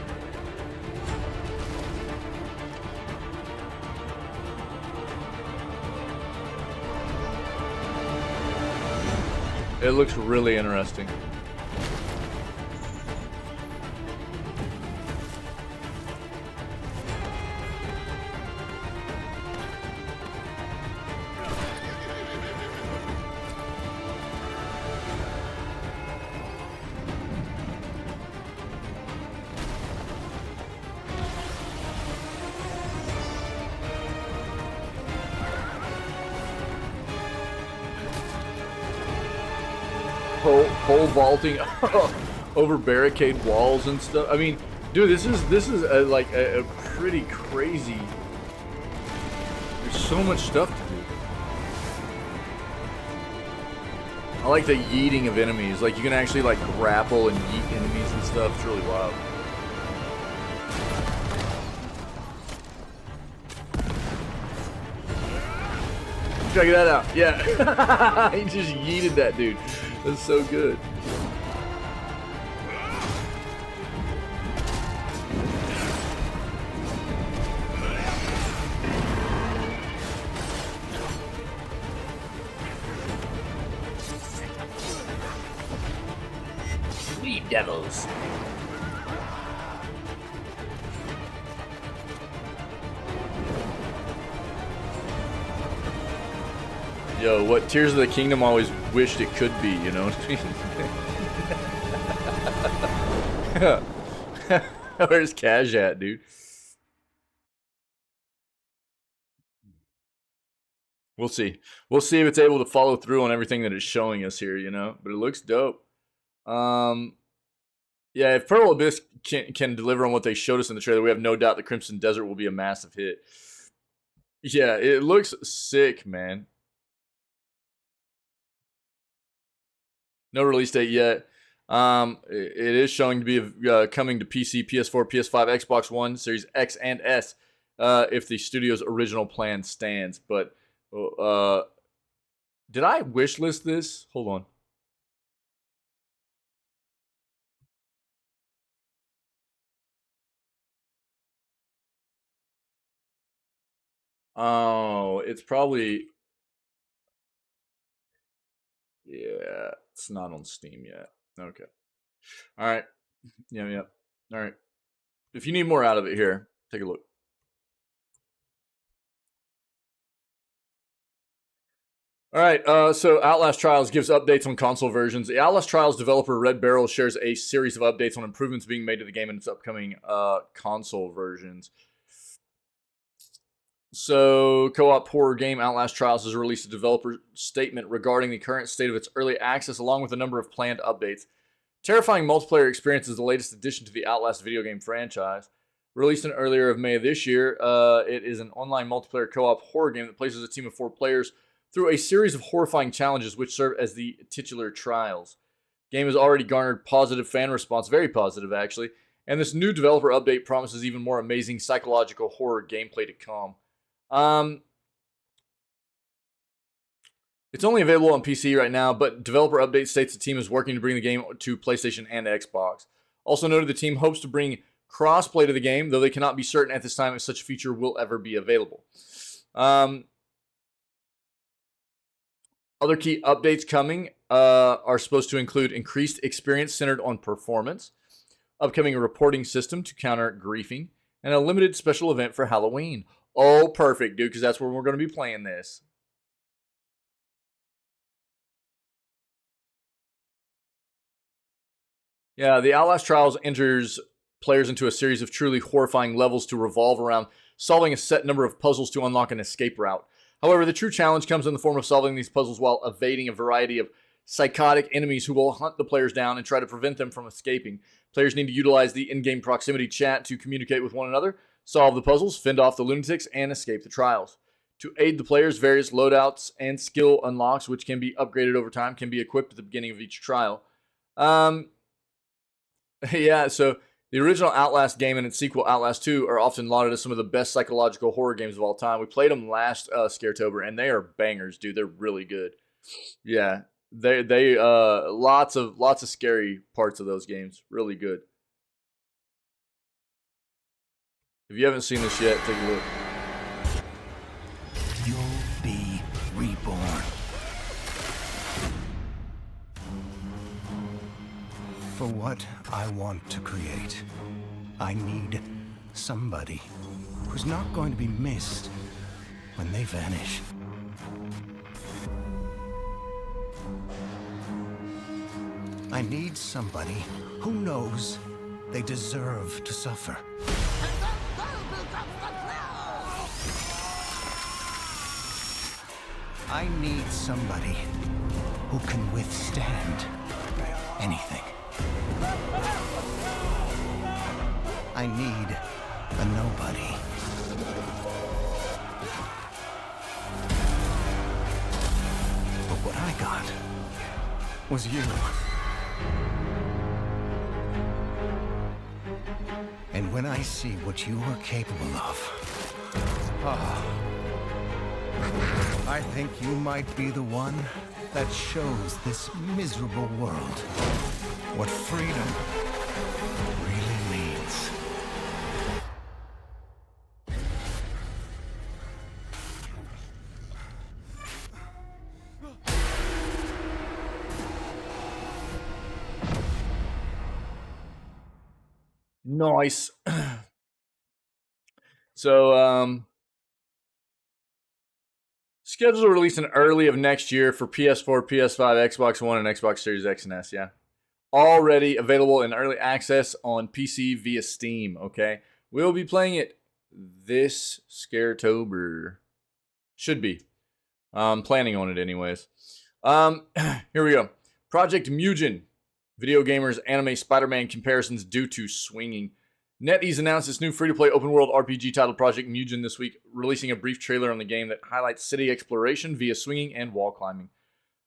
S1: It looks really interesting. Pole vaulting over barricade walls and stuff. I mean, dude, this is like a pretty crazy. There's so much stuff to do. I like the yeeting of enemies. Like you can actually like grapple and yeet enemies and stuff. It's really wild. Check that out. Yeah, he just yeeted that dude. That's so good. Sweet devils. Yo, what Tears of the Kingdom always wished it could be, you know what I mean? Where's Cash at, dude? We'll see. We'll see if it's able to follow through on everything that it's showing us here, you know? But it looks dope. Yeah, if Pearl Abyss can deliver on what they showed us in the trailer, we have no doubt the Crimson Desert will be a massive hit. Yeah, it looks sick, man. No release date yet. It is showing to be coming to PC, PS4, PS5, Xbox One, Series X and S, if the studio's original plan stands. But did I wishlist this? Hold on. Oh, it's probably... Yeah, it's not on Steam yet. Okay. All right. Yeah. All right. If you need more out of it here, take a look. All right, so Outlast Trials gives updates on console versions. The Outlast Trials developer Red Barrel shares a series of updates on improvements being made to the game in its upcoming console versions. So, co-op horror game Outlast Trials has released a developer statement regarding the current state of its early access, along with a number of planned updates. Terrifying multiplayer experience is the latest addition to the Outlast video game franchise. Released in earlier of May of this year, it is an online multiplayer co-op horror game that places a team of 4 players through a series of horrifying challenges which serve as the titular trials. Game has already garnered positive fan response, very positive actually, and this new developer update promises even more amazing psychological horror gameplay to come. It's only available on PC right now, but developer update states the team is working to bring the game to PlayStation and Xbox. Also noted the team hopes to bring crossplay to the game, though they cannot be certain at this time if such a feature will ever be available. Other key updates coming are supposed to include increased experience centered on performance, upcoming reporting system to counter griefing, and a limited special event for Halloween. Oh, perfect, dude, because that's where we're going to be playing this. Yeah, the Outlast Trials enters players into a series of truly horrifying levels to revolve around solving a set number of puzzles to unlock an escape route. However, the true challenge comes in the form of solving these puzzles while evading a variety of psychotic enemies who will hunt the players down and try to prevent them from escaping. Players need to utilize the in-game proximity chat to communicate with one another, solve the puzzles, fend off the lunatics, and escape the trials. To aid the players, various loadouts and skill unlocks, which can be upgraded over time, can be equipped at the beginning of each trial. Yeah, so the original Outlast game and its sequel Outlast 2 are often lauded as some of the best psychological horror games of all time. We played them last Scaretober, and they are bangers, dude. They're really good. Yeah, they lots of scary parts of those games. Really good. If you haven't seen this yet, take a look.
S8: You'll be reborn. For what I want to create, I need somebody who's not going to be missed when they vanish. I need somebody who knows they deserve to suffer. I need somebody who can withstand anything. I need a nobody. But what I got was you. And when I see what you are capable of, I think you might be the one that shows this miserable world what freedom really means.
S1: Nice. So, scheduled to release in early of next year for PS4, PS5, Xbox One, and Xbox Series X and S, yeah. Already available in early access on PC via Steam, okay? We'll be playing it this Scaretober. Should be. Planning on it anyways. Here we go. Project Mugen. Video gamers anime Spider-Man comparisons due to swinging. NetEase announced its new free-to-play open-world RPG titled Project Mugen this week, releasing a brief trailer on the game that highlights city exploration via swinging and wall climbing.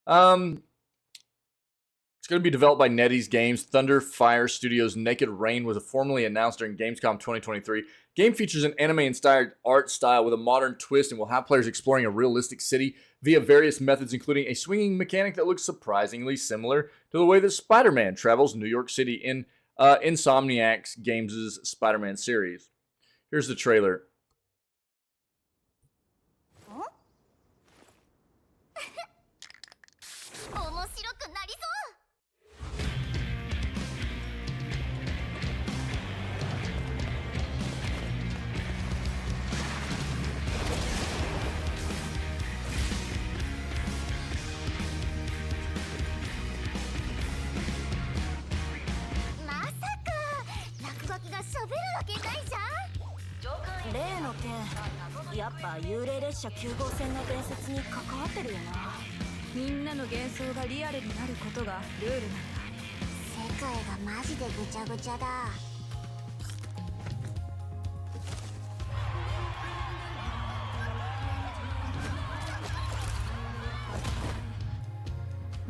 S1: It's going to be developed by NetEase Games. Thunder Fire Studios' Naked Rain was formally announced during Gamescom 2023. Game features an anime-inspired art style with a modern twist and will have players exploring a realistic city via various methods, including a swinging mechanic that looks surprisingly similar to the way that Spider-Man travels New York City in Insomniac Games' Spider-Man series. Here's the trailer.
S5: 例の件、やっぱ幽霊列車9号線の伝説に関わってるよな。みんなの幻想がリアルになることがルールなんだ。
S9: 世界がマジでぐちゃぐちゃだ。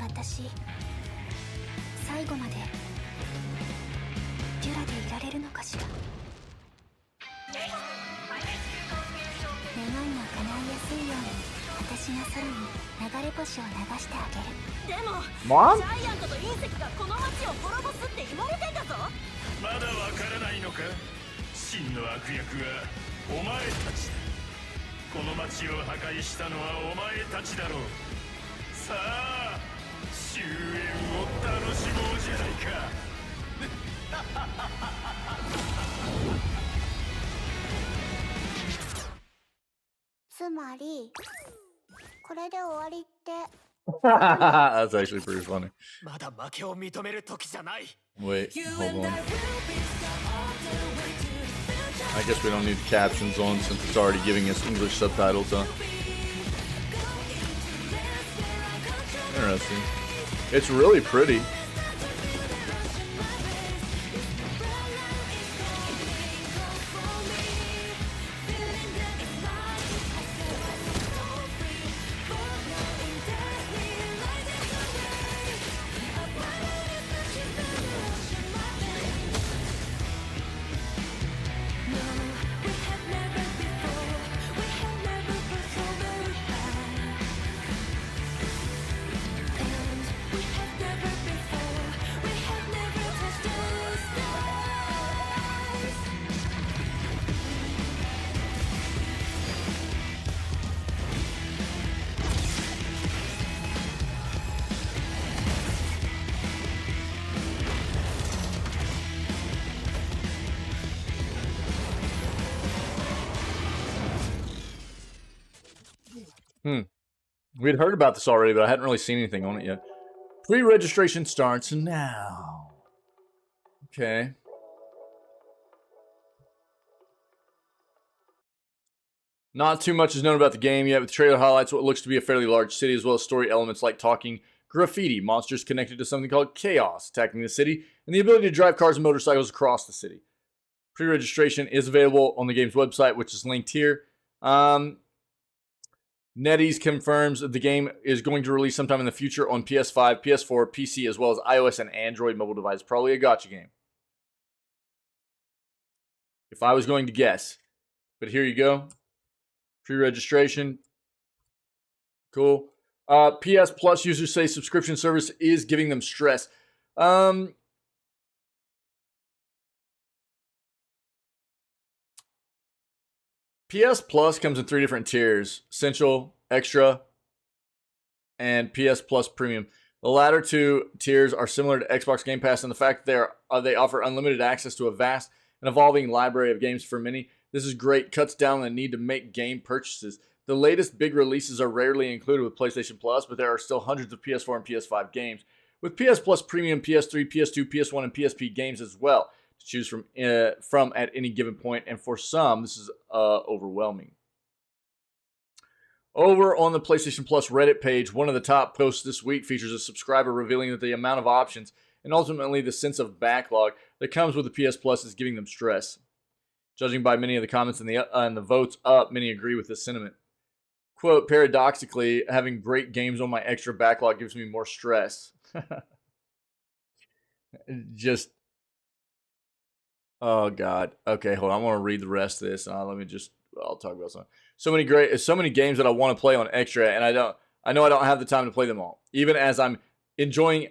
S9: 私最後までデュラでいられるのかしら。願いが叶いやすいように私が空に流れ星を流してあげる。
S5: でも
S1: Mom?
S5: ジャイアントと隕石がこの街を滅ぼすって言われてんだぞ。
S6: まだわからないのか。真の悪役はお前たちだ。この街を破壊したのはお前たちだろう。さあ終焉を楽しもうじゃないか。
S9: つまりこれで終わりって。
S1: That's actually pretty funny.
S6: まだ負けを認める時じゃない。
S1: Wait, hold on. I guess we don't need captions on since it's already giving us English subtitles, huh? Interesting. It's really pretty. We'd heard about this already, but I hadn't really seen anything on it yet. Pre-registration starts now. Okay. Not too much is known about the game yet, but the trailer highlights what looks to be a fairly large city, as well as story elements like talking graffiti, monsters connected to something called chaos attacking the city, and the ability to drive cars and motorcycles across the city. Pre-registration is available on the game's website, which is linked here. NetEase confirms that the game is going to release sometime in the future on PS5, PS4, PC, as well as iOS and Android mobile devices. Probably a gacha game, if I was going to guess. But here you go. Pre-registration. Cool. PS Plus users say subscription service is giving them stress. PS Plus comes in 3 different tiers: Essential, Extra, and PS Plus Premium. The latter 2 tiers are similar to Xbox Game Pass in the fact that they offer unlimited access to a vast and evolving library of games for many. This is great, cuts down on the need to make game purchases. The latest big releases are rarely included with PlayStation Plus, but there are still hundreds of PS4 and PS5 games. With PS Plus Premium, PS3, PS2, PS1, and PSP games as well to choose from at any given point, and for some, this is overwhelming. Over on the PlayStation Plus Reddit page, one of the top posts this week features a subscriber revealing that the amount of options and ultimately the sense of backlog that comes with the PS Plus is giving them stress. Judging by many of the comments and the votes up, many agree with this sentiment. Quote, paradoxically, having great games on my extra backlog gives me more stress. Just, oh God. Okay, hold on. I want to read the rest of this. I'll talk about something. So many games that I want to play on extra, and I know I don't have the time to play them all. Even as I'm enjoying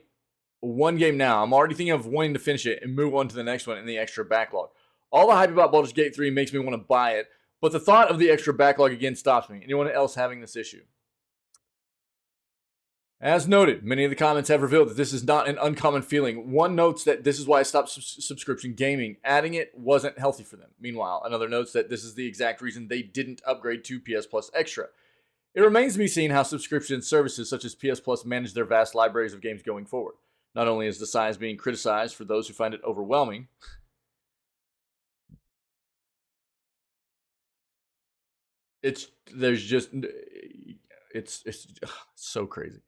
S1: one game now, I'm already thinking of wanting to finish it and move on to the next one in the extra backlog. All the hype about Baldur's Gate 3 makes me want to buy it, but the thought of the extra backlog again stops me. Anyone else having this issue? As noted, many of the comments have revealed that this is not an uncommon feeling. One notes that this is why I stopped subscription gaming. Adding it wasn't healthy for them. Meanwhile, another notes that this is the exact reason they didn't upgrade to PS Plus Extra. It remains to be seen how subscription services such as PS Plus manage their vast libraries of games going forward. Not only is the size being criticized for those who find it overwhelming, there's just it's so crazy.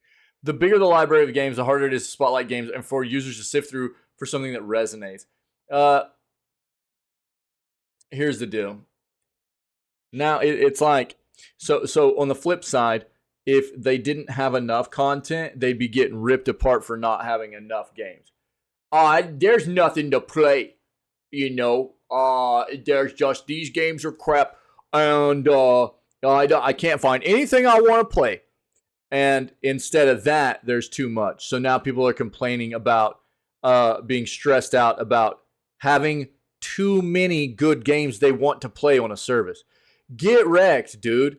S1: The bigger the library of games, the harder it is to spotlight games and for users to sift through for something that resonates. Here's the deal. Now it's like so on the flip side, if they didn't have enough content, they'd be getting ripped apart for not having enough games. There's nothing to play, you know. There's just these games are crap, and I can't find anything I want to play. And instead of that, there's too much. So now people are complaining about being stressed out about having too many good games they want to play on a service. Get wrecked, dude.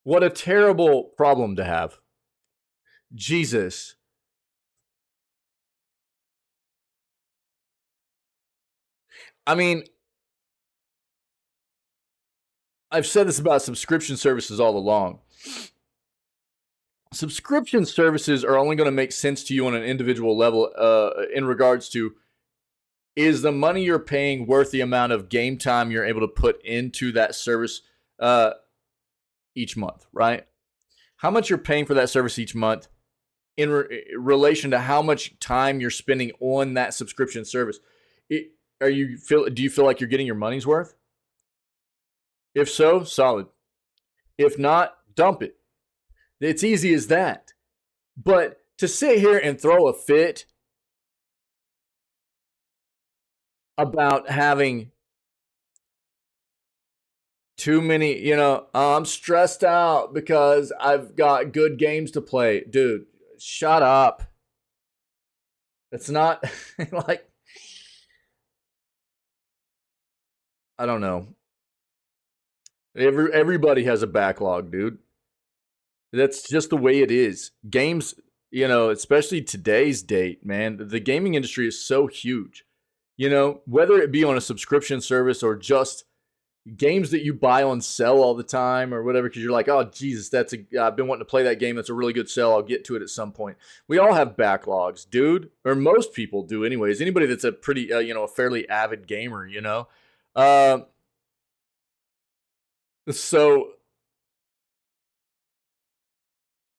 S1: What a terrible problem to have. Jesus. I mean, I've said this about subscription services all along. Subscription services are only going to make sense to you on an individual level in regards to, is the money you're paying worth the amount of game time you're able to put into that service each month, right? How much you're paying for that service each month in relation to how much time you're spending on that subscription service. Do you feel like you're getting your money's worth? If so, solid. If not, dump it. It's easy as that. But to sit here and throw a fit about having too many, you know, I'm stressed out because I've got good games to play. Dude, shut up. It's not like, I don't know. Everybody has a backlog, dude. That's just the way it is. Games, you know, especially today's date, man, the gaming industry is so huge. You know, whether it be on a subscription service or just games that you buy on sale all the time or whatever, because you're like, oh, Jesus, I've been wanting to play that game. That's a really good sale. I'll get to it at some point. We all have backlogs, dude, or most people do anyways. Anybody that's a pretty, a fairly avid gamer, you know. So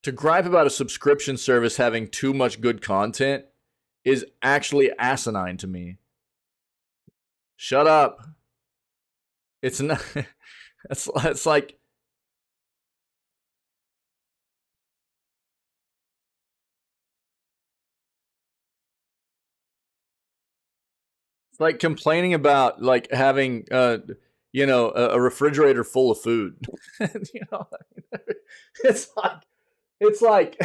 S1: to gripe about a subscription service having too much good content is actually asinine to me. Shut up. It's not. It's like. It's like complaining about like having a refrigerator full of food. It's like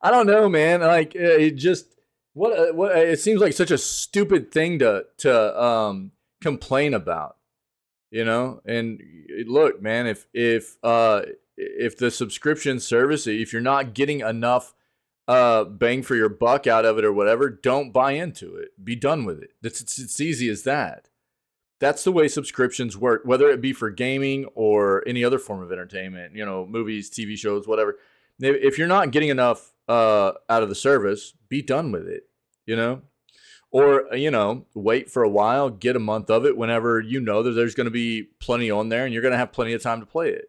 S1: I don't know, man. Like it just what it seems like such a stupid thing to complain about, you know. And look, man, if the subscription service, if you're not getting enough bang for your buck out of it or whatever, don't buy into it. Be done with it. It's easy as that. That's the way subscriptions work, whether it be for gaming or any other form of entertainment, you know, movies, TV shows, whatever. If you're not getting enough out of the service, be done with it, you know? Or, wait for a while, get a month of it whenever you know that there's going to be plenty on there and you're going to have plenty of time to play it.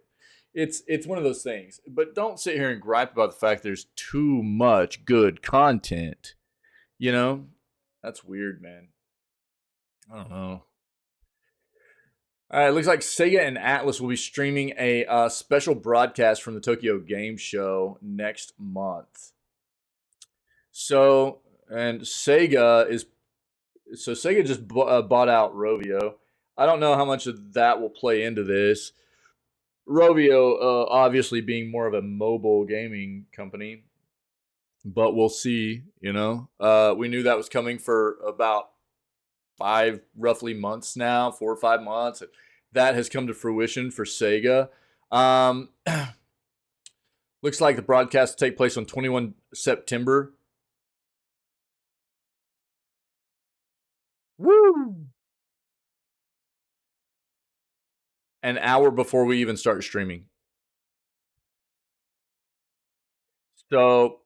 S1: It's one of those things. But don't sit here and gripe about the fact there's too much good content, you know? That's weird, man. I don't know. All right, it looks like Sega and Atlas will be streaming a special broadcast from the Tokyo Game Show next month. So Sega just bought out Rovio. I don't know how much of that will play into this. Rovio obviously being more of a mobile gaming company, but we'll see, you know. We knew that was coming for about 5 roughly months now, 4 or 5 months. That has come to fruition for Sega. Looks like the broadcast will take place on 21 September. Woo! An hour before we even start streaming. So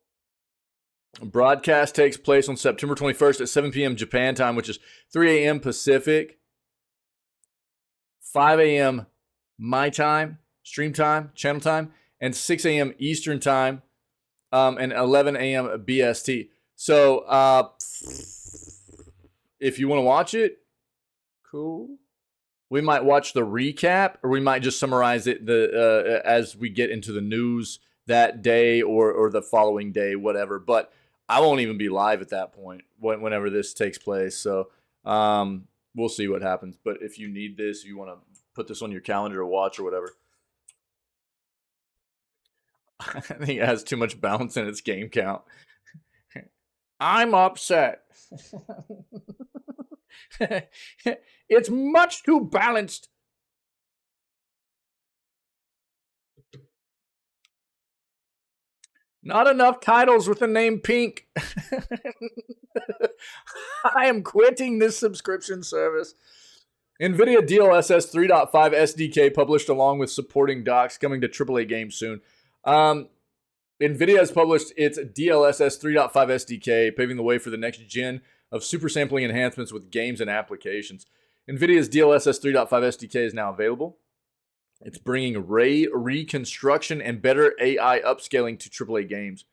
S1: broadcast takes place on September 21st at 7 p.m. Japan time, which is 3 a.m. Pacific. 5 a.m. my time, stream time, channel time, and 6 a.m. Eastern time, and 11 a.m. BST. So if you want to watch it, cool. We might watch the recap, or we might just summarize it as we get into the news that day or the following day, whatever. But I won't even be live at that point whenever this takes place. So we'll see what happens. But if you need this, if you want to put this on your calendar or watch or whatever. I think it has too much balance in its game count. I'm upset. It's much too balanced. Not enough titles with the name Pink. I am quitting this subscription service. NVIDIA DLSS 3.5 SDK published along with supporting docs, coming to AAA games soon. NVIDIA has published its DLSS 3.5 SDK, paving the way for the next gen of super sampling enhancements with games and applications. NVIDIA's DLSS 3.5 SDK is now available. It's bringing ray reconstruction and better AI upscaling to AAA games.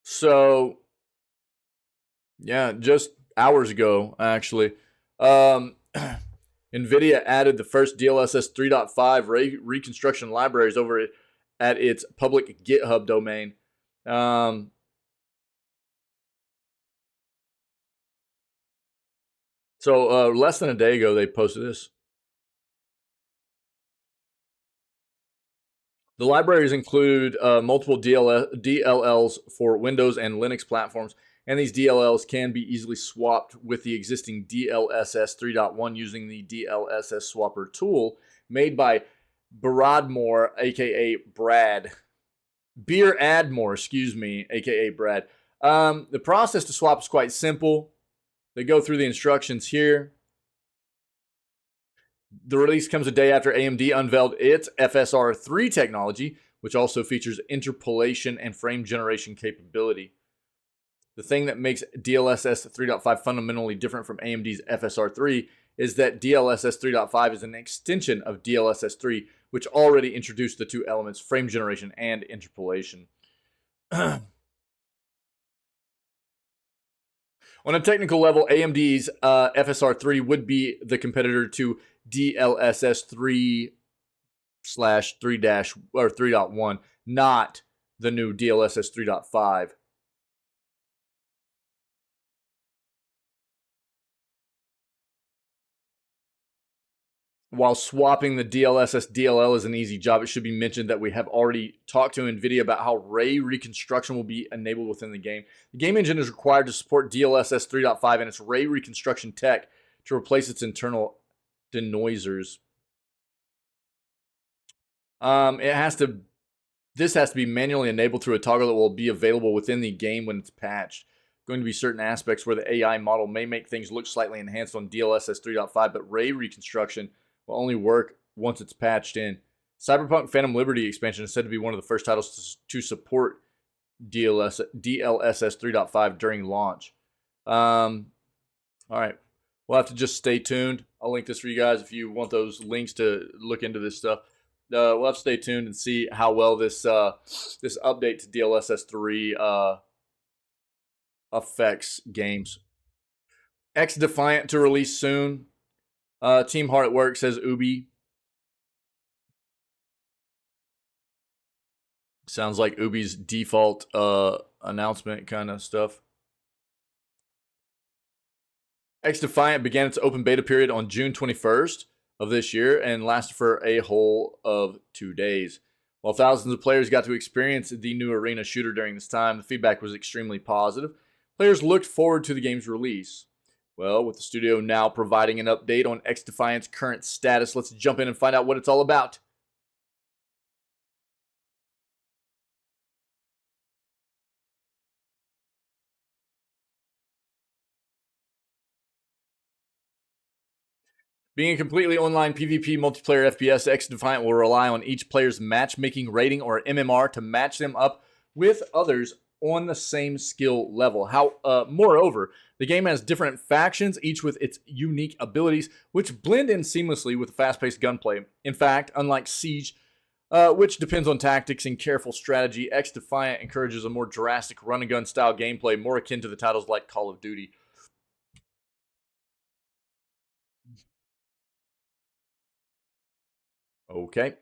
S1: So, yeah, just hours ago, actually, NVIDIA added the first DLSS 3.5 ray reconstruction libraries over at its public GitHub domain. So less than a day ago, they posted this. The libraries include multiple DLLs for Windows and Linux platforms, and these DLLs can be easily swapped with the existing DLSS 3.1 using the DLSS swapper tool made by Beradmore, aka Brad. Beer Admore, excuse me, aka Brad. The process to swap is quite simple. They go through the instructions here. The release comes a day after AMD unveiled its FSR3 technology, which also features interpolation and frame generation capability. The thing that makes DLSS 3.5 fundamentally different from AMD's FSR3 is that DLSS 3.5 is an extension of DLSS 3, which already introduced the two elements, frame generation and interpolation. On a technical level, AMD's FSR3 would be the competitor to DLSS 3/3-3.1, not the new DLSS 3.5. While swapping the DLSS DLL is an easy job, it should be mentioned that we have already talked to NVIDIA about how ray reconstruction will be enabled within the game. The game engine is required to support DLSS 3.5 and its ray reconstruction tech to replace its internal denoisers. This has to be manually enabled through a toggle that will be available within the game when it's patched. Going to be certain aspects where the AI model may make things look slightly enhanced on DLSS 3.5, but ray reconstruction will only work once it's patched in. Cyberpunk Phantom Liberty expansion is said to be one of the first titles to support DLSS 3.5 during launch. All right. We'll have to just stay tuned. I'll link this for you guys if you want those links to look into this stuff. We'll have to stay tuned and see how well this this update to DLSS 3 affects games. X Defiant to release soon. Team Hard at Work, says Ubi. Sounds like Ubi's default announcement kind of stuff. X Defiant began its open beta period on June 21st of this year and lasted for a whole of 2 days. While thousands of players got to experience the new arena shooter during this time, the feedback was extremely positive. Players looked forward to the game's release. Well, with the studio now providing an update on X Defiant's current status, let's jump in and find out what it's all about. Being a completely online PvP multiplayer FPS, X Defiant will rely on each player's matchmaking rating or MMR to match them up with others on the same skill level. Moreover, the game has different factions, each with its unique abilities, which blend in seamlessly with fast-paced gunplay. In fact, unlike Siege, which depends on tactics and careful strategy, X-Defiant encourages a more drastic run-and-gun style gameplay, more akin to the titles like Call of Duty. Okay.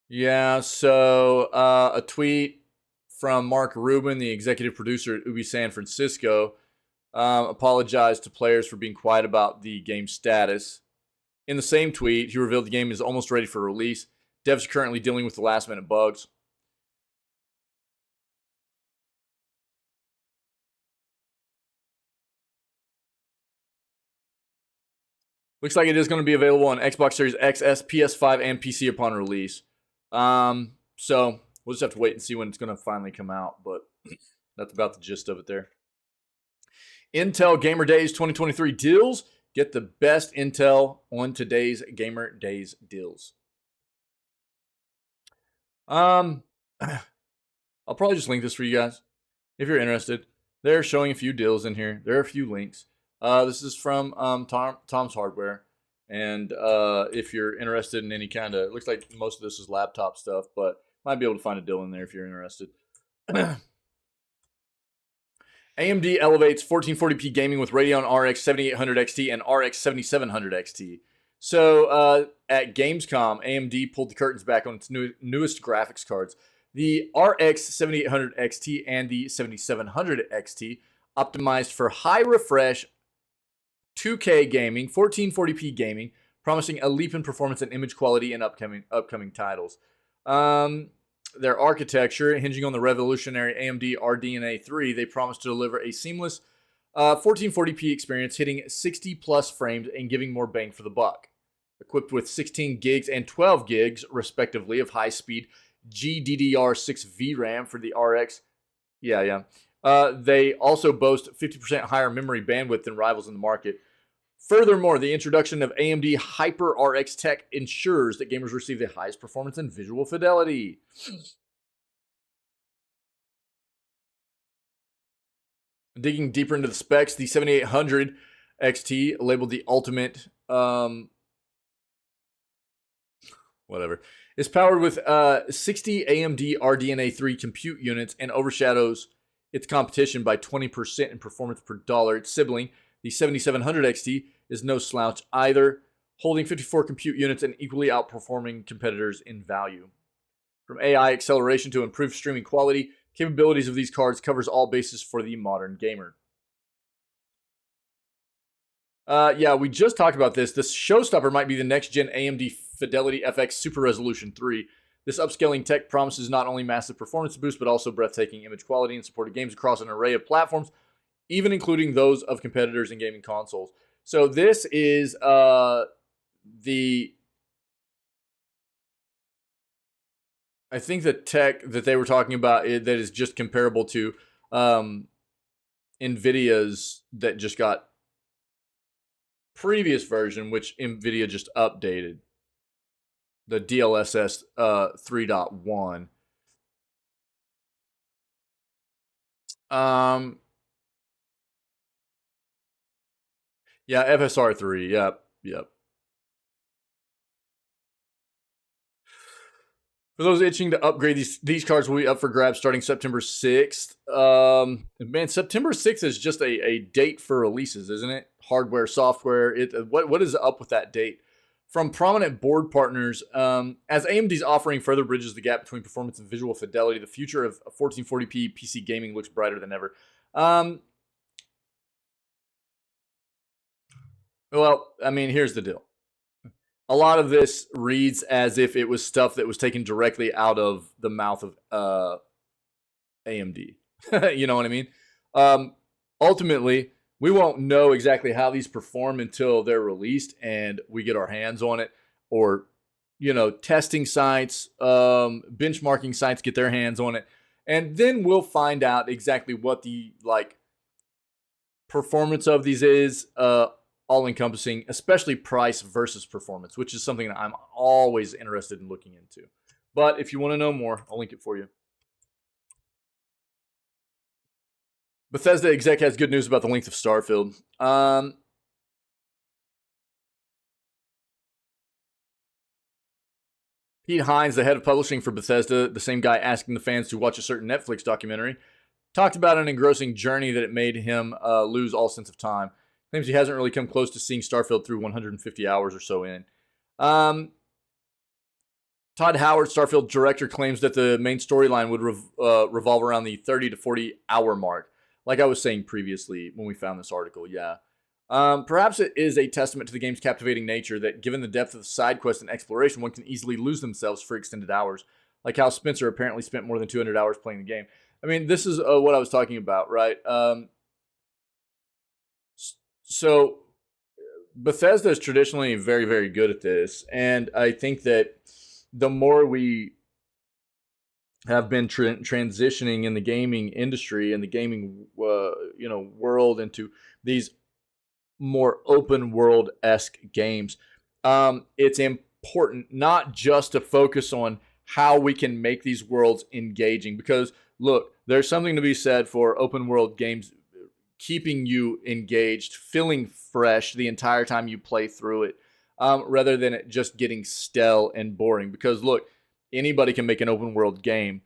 S1: Yeah, so a tweet from Mark Rubin, the executive producer at Ubi San Francisco, apologized to players for being quiet about the game's status. In the same tweet, he revealed the game is almost ready for release. Devs are currently dealing with the last-minute bugs. Looks like it is going to be available on Xbox Series XS, PS5, and PC upon release. So we'll just have to wait and see when it's going to finally come out, but that's about the gist of it there. Intel Gamer Days 2023 deals. Get the best intel on today's Gamer Days deals. I'll probably just link this for you guys if you're interested. They're showing a few deals in here. There are a few links. This is from Tom's Hardware. And if you're interested in any kind of, it looks like most of this is laptop stuff, but might be able to find a deal in there if you're interested. AMD elevates 1440p gaming with Radeon RX 7800 XT and RX 7700 XT. So at Gamescom, AMD pulled the curtains back on its newest graphics cards. The RX 7800 XT and the 7700 XT optimized for high refresh 2K gaming, 1440p gaming, promising a leap in performance and image quality in upcoming titles. Their architecture, hinging on the revolutionary AMD RDNA 3, they promise to deliver a seamless 1440p experience, hitting 60 plus frames and giving more bang for the buck. Equipped with 16 gigs and 12 gigs, respectively, of high-speed GDDR6 VRAM for the RX. They also boast 50% higher memory bandwidth than rivals in the market. Furthermore, the introduction of AMD Hyper RX tech ensures that gamers receive the highest performance and visual fidelity. Digging deeper into the specs, the 7800 XT, labeled the ultimate, is powered with 60 AMD RDNA 3 compute units and overshadows its competition by 20% in performance per dollar. Its sibling, the 7700 XT, is no slouch either, holding 54 compute units and equally outperforming competitors in value. From AI acceleration to improved streaming quality, capabilities of these cards covers all bases for the modern gamer. We just talked about this. This showstopper might be the next-gen AMD Fidelity FX Super Resolution 3. This upscaling tech promises not only massive performance boost, but also breathtaking image quality and supported games across an array of platforms, even including those of competitors in gaming consoles. So this is I think the tech that they were talking about that is just comparable to NVIDIA's that just got previous version, which NVIDIA just updated. The DLSS 3.1. FSR 3. Yep. For those itching to upgrade, these cards will be up for grabs starting September 6th. Man, September 6th is just a date for releases, isn't it? Hardware, software. What is up with that date? From prominent board partners, as AMD's offering further bridges the gap between performance and visual fidelity, the future of 1440p PC gaming looks brighter than ever. Well, I mean, here's the deal. A lot of this reads as if it was stuff that was taken directly out of the mouth of AMD. You know what I mean? Ultimately, we won't know exactly how these perform until they're released and we get our hands on it, or, testing sites, benchmarking sites get their hands on it. And then we'll find out exactly what the performance of these is, all-encompassing, especially price versus performance, which is something that I'm always interested in looking into. But if you want to know more, I'll link it for you. Bethesda exec has good news about the length of Starfield. Pete Hines, the head of publishing for Bethesda, the same guy asking the fans to watch a certain Netflix documentary, talked about an engrossing journey that it made him lose all sense of time. Claims he hasn't really come close to seeing Starfield through 150 hours or so in. Todd Howard, Starfield director, claims that the main storyline would revolve around the 30 to 40 hour mark. Like I was saying previously when we found this article, yeah. Perhaps it is a testament to the game's captivating nature that given the depth of side quests and exploration, one can easily lose themselves for extended hours. Like how Spencer apparently spent more than 200 hours playing the game. I mean, this is what I was talking about, right? So Bethesda is traditionally very, very good at this. And I think that the more we have been transitioning in the gaming industry and the gaming world into these more open world-esque games, it's important not just to focus on how we can make these worlds engaging, because look, there's something to be said for open world games keeping you engaged, feeling fresh the entire time you play through it, rather than it just getting stale and boring. Because look, anybody can make an open world game,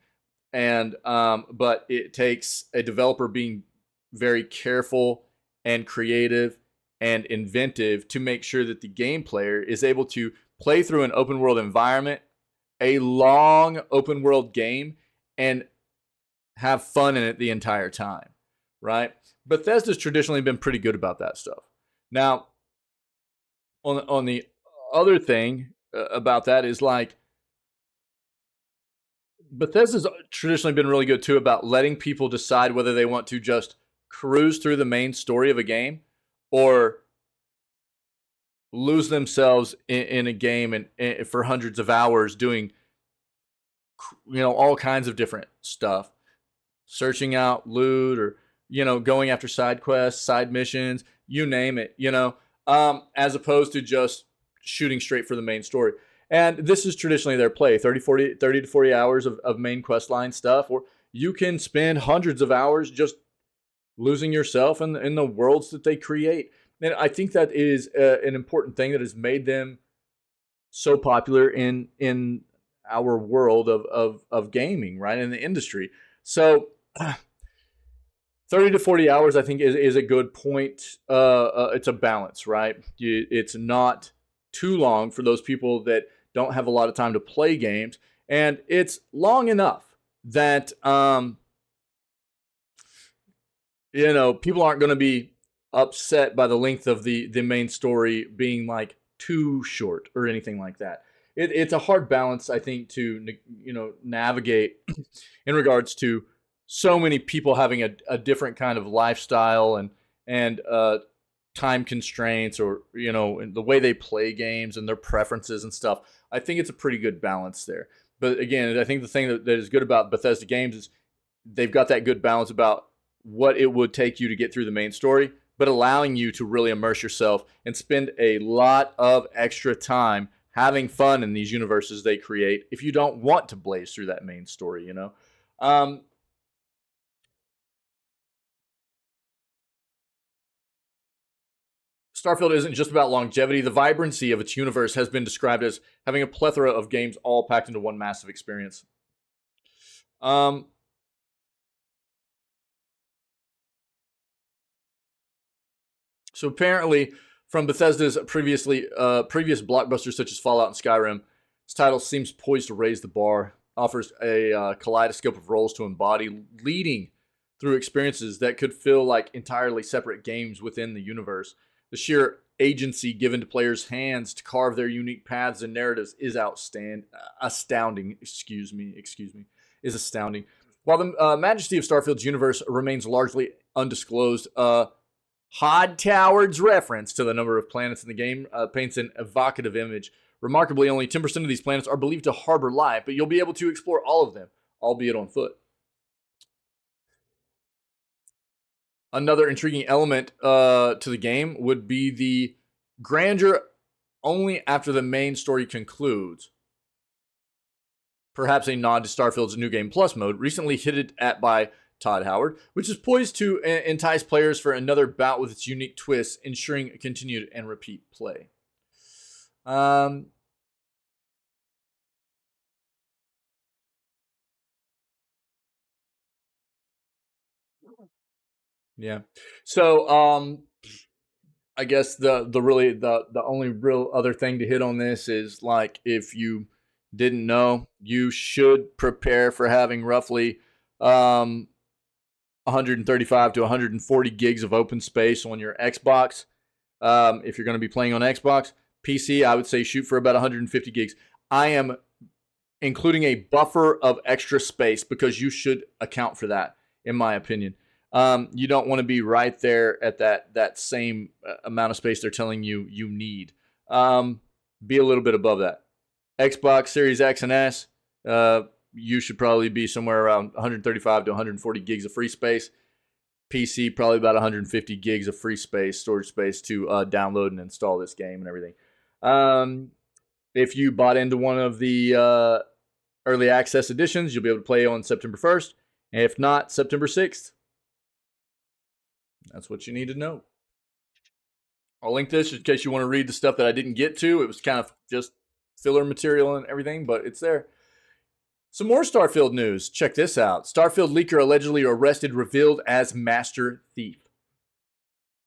S1: and but it takes a developer being very careful and creative and inventive to make sure that the game player is able to play through an open world environment, a long open world game, and have fun in it the entire time, right? Bethesda's traditionally been pretty good about that stuff. Now, on the other thing about that is, like, Bethesda's traditionally been really good too about letting people decide whether they want to just cruise through the main story of a game or lose themselves in a game and for hundreds of hours doing, all kinds of different stuff, searching out loot or, going after side quests, side missions, you name it, as opposed to just shooting straight for the main story. And this is traditionally their play, 30 to 40 hours of main quest line stuff, or you can spend hundreds of hours just losing yourself in the worlds that they create. And I think that is an important thing that has made them so popular in our world of gaming, right, in the industry. So 30 to 40 hours, I think, is a good point. It's a balance, right? It's not too long for those people that don't have a lot of time to play games, and it's long enough that people aren't going to be upset by the length of the main story being like too short or anything like that. It's a hard balance, I think, to navigate in regards to so many people having a different kind of lifestyle and time constraints, or the way they play games and their preferences and stuff. I think it's a pretty good balance there. But again, I think the thing that is good about Bethesda games is they've got that good balance about what it would take you to get through the main story, but allowing you to really immerse yourself and spend a lot of extra time having fun in these universes they create if you don't want to blaze through that main story, Starfield isn't just about longevity. The vibrancy of its universe has been described as having a plethora of games all packed into one massive experience. So apparently, from Bethesda's previous blockbusters such as Fallout and Skyrim, this title seems poised to raise the bar, offers a kaleidoscope of roles to embody, leading through experiences that could feel like entirely separate games within the universe. The sheer agency given to players' hands to carve their unique paths and narratives is astounding. Is astounding. While the majesty of Starfield's universe remains largely undisclosed, Hod-Toward's reference to the number of planets in the game paints an evocative image. Remarkably, only 10% of these planets are believed to harbor life, but you'll be able to explore all of them, albeit on foot. Another intriguing element to the game would be the grandeur only after the main story concludes. perhaps a nod to Starfield's New Game Plus mode, recently hinted at by Todd Howard, which is poised to entice players for another bout with its unique twists, ensuring continued and repeat play. Yeah. So, I guess the only real other thing to hit on this is, like, if you didn't know, you should prepare for having roughly 135 to 140 gigs of open space on your Xbox. If you're going to be playing on Xbox, PC, I would say shoot for about 150 gigs. I am including a buffer of extra space because you should account for that, in my opinion. You don't want to be right there at that same amount of space they're telling you you need. Be a little bit above that. Xbox Series X and S, you should probably be somewhere around 135 to 140 gigs of free space. PC, probably about 150 gigs of free space, storage space to download and install this game and everything. If you bought into one of the early access editions, you'll be able to play on September 1st. And if not, September 6th. That's what you need to know. I'll link this in case you want to read the stuff that I didn't get to. It was kind of just filler material and everything, but it's there. Some more Starfield news. Check this out. Starfield leaker allegedly arrested, revealed as master thief.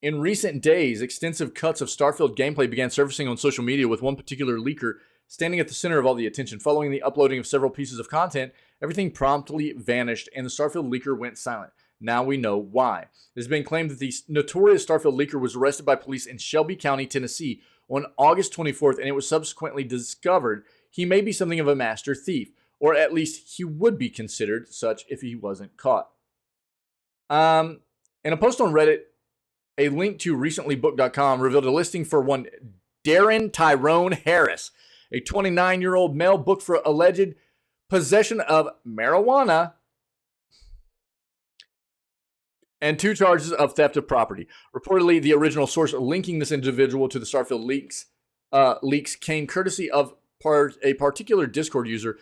S1: In recent days, extensive cuts of Starfield gameplay began surfacing on social media, with one particular leaker standing at the center of all the attention. Following the uploading of several pieces of content, everything promptly vanished and the Starfield leaker went silent. Now we know why. It has been claimed that the notorious Starfield leaker was arrested by police in Shelby County, Tennessee on August 24th, and it was subsequently discovered he may be something of a master thief, or at least he would be considered such if he wasn't caught. In a post on Reddit, a link to recentlybooked.com revealed a listing for one Darren Tyrone Harris, a 29-year-old male booked for alleged possession of marijuana and 2 charges of theft of property. Reportedly, the original source linking this individual to the Starfield leaks came courtesy of a particular Discord user,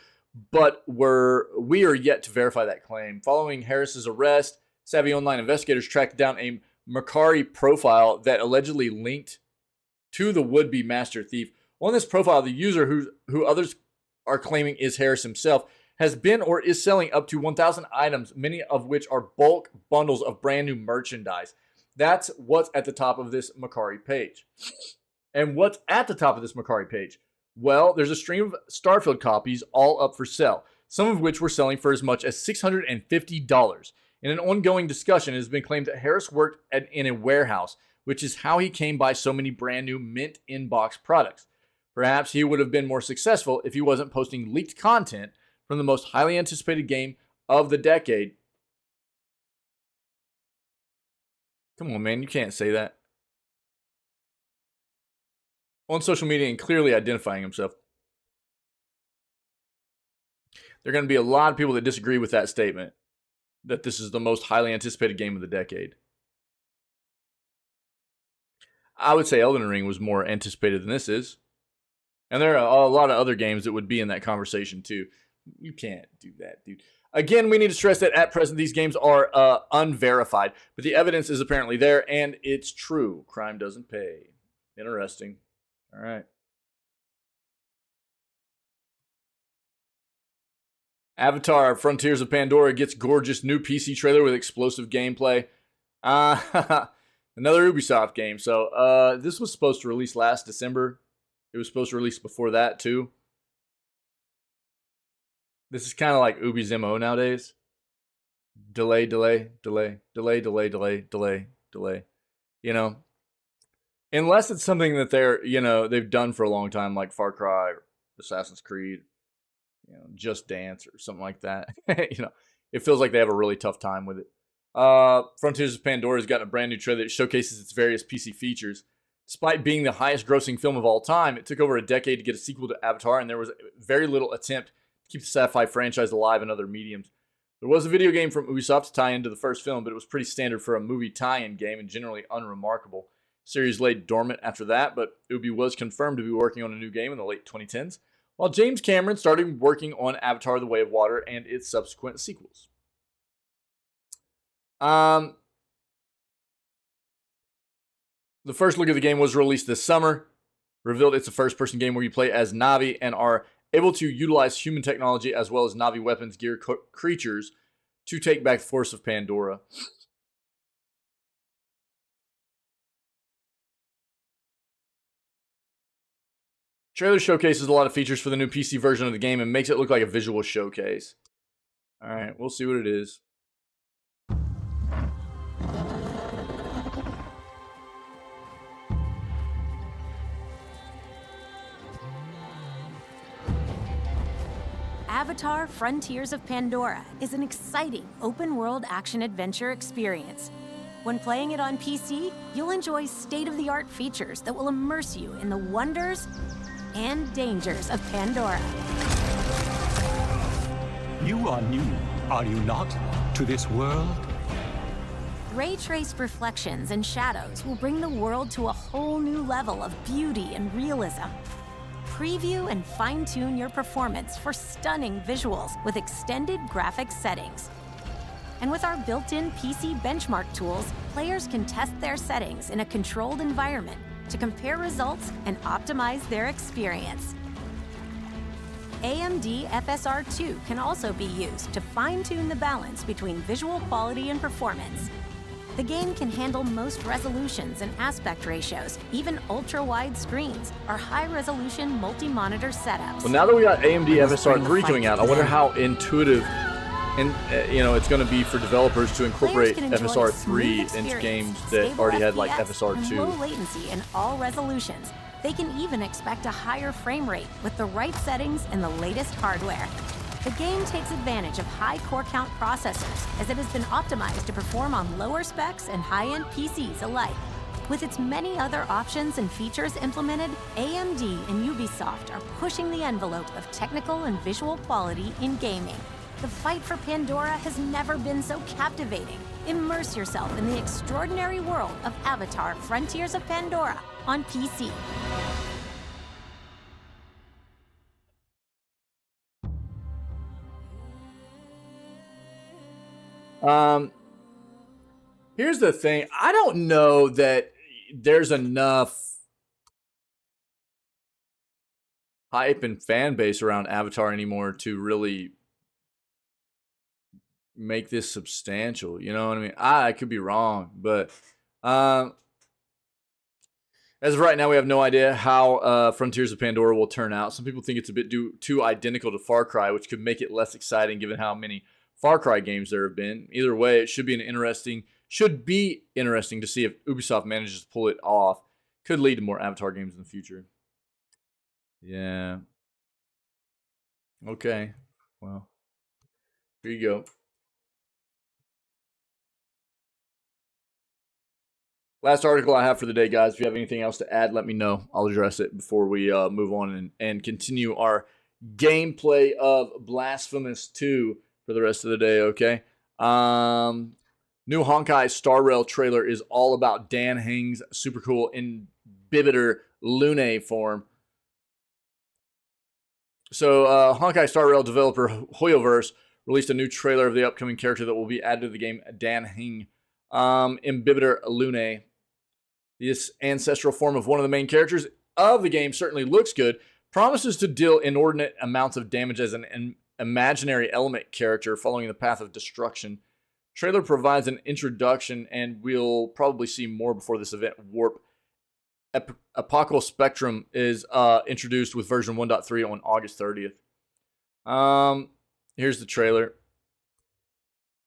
S1: but we are yet to verify that claim. Following Harris's arrest, savvy online investigators tracked down a Mercari profile that allegedly linked to the would-be master thief. On this profile, the user, who others are claiming is Harris himself, has been or is selling up to 1,000 items, many of which are bulk bundles of brand new merchandise. That's what's at the top of this Mercari page. And what's at the top of this Mercari page? Well, there's a stream of Starfield copies all up for sale, some of which were selling for as much as $650. In an ongoing discussion, it has been claimed that Harris worked in a warehouse, which is how he came by so many brand new mint inbox products. Perhaps he would have been more successful if he wasn't posting leaked content from the most highly anticipated game of the decade. Come on, man, you can't say that. On social media and clearly identifying himself. There are going to be a lot of people that disagree with that statement, that this is the most highly anticipated game of the decade. I would say Elden Ring was more anticipated than this is. And there are a lot of other games that would be in that conversation too. You can't do that, dude. Again, we need to stress that at present these games are unverified, but the evidence is apparently there, and it's true. Crime doesn't pay. Interesting. All right. Avatar: Frontiers of Pandora gets gorgeous new PC trailer with explosive gameplay. Another Ubisoft game. So this was supposed to release last December. It was supposed to release before that too. This is kind of like Ubi's MO nowadays. Delay. You know, unless it's something that they've done for a long time, like Far Cry or Assassin's Creed, Just Dance or something like that. It feels like they have a really tough time with it. Frontiers of Pandora has gotten a brand new trailer that showcases its various PC features. Despite being the highest grossing film of all time, it took over a decade to get a sequel to Avatar, and there was very little attempt to keep the sci-fi franchise alive in other mediums. There was a video game from Ubisoft to tie into the first film, but it was pretty standard for a movie tie-in game and generally unremarkable. The series lay dormant after that, but Ubi was confirmed to be working on a new game in the late 2010s, while James Cameron started working on Avatar: The Way of Water and its subsequent sequels. The first look of the game was released this summer. Revealed it's a first-person game where you play as Na'vi and are able to utilize human technology as well as Na'vi weapons, gear, creatures to take back the force of Pandora. Trailer showcases a lot of features for the new PC version of the game and makes it look like a visual showcase. Alright, we'll see what it is.
S5: Avatar: Frontiers of Pandora is an exciting open-world action-adventure experience. When playing it on PC, you'll enjoy state-of-the-art features that will immerse you in the wonders and dangers of Pandora.
S10: You are new, are you not, to this world?
S5: Ray-traced reflections and shadows will bring the world to a whole new level of beauty and realism. Preview and fine-tune your performance for stunning visuals with extended graphics settings. And with our built-in PC benchmark tools, players can test their settings in a controlled environment to compare results and optimize their experience. AMD FSR2 can also be used to fine-tune the balance between visual quality and performance. The game can handle most resolutions and aspect ratios, even ultra-wide screens or high-resolution multi-monitor setups.
S1: Well, now that we got AMD FSR3 coming out, I wonder how intuitive and it's going to be for developers to incorporate FSR3 into games that already had like FSR2.
S5: Low latency in all resolutions. They can even expect a higher frame rate with the right settings and the latest hardware. The game takes advantage of high core count processors as it has been optimized to perform on lower specs and high-end PCs alike. With its many other options and features implemented, AMD and Ubisoft are pushing the envelope of technical and visual quality in gaming. The fight for Pandora has never been so captivating. Immerse yourself in the extraordinary world of Avatar: Frontiers of Pandora on PC.
S1: Here's the thing. I don't know that there's enough hype and fan base around Avatar anymore to really make this substantial. You know what I mean? I could be wrong, but as of right now, we have no idea how Frontiers of Pandora will turn out. Some people think it's a bit too identical to Far Cry, which could make it less exciting given how many Far Cry games there have been. Either way, it should be interesting to see if Ubisoft manages to pull it off. Could lead to more Avatar games in the future. Yeah. Okay. Well, here you go. Last article I have for the day, guys. If you have anything else to add, let me know. I'll address it before we move on and continue our gameplay of Blasphemous 2 for the rest of the day, okay? New Honkai Star Rail trailer is all about Dan Heng's super cool Inhibitor Lune form. So, Honkai Star Rail developer Hoyoverse released a new trailer of the upcoming character that will be added to the game, Dan Heng. Inhibitor Lune. This ancestral form of one of the main characters of the game certainly looks good. Promises to deal inordinate amounts of damage as an imaginary element character following the path of destruction. Trailer provides an introduction, and we'll probably see more before this event. Warp Apocal Spectrum is introduced with version 1.3 on August 30th. Here's the trailer.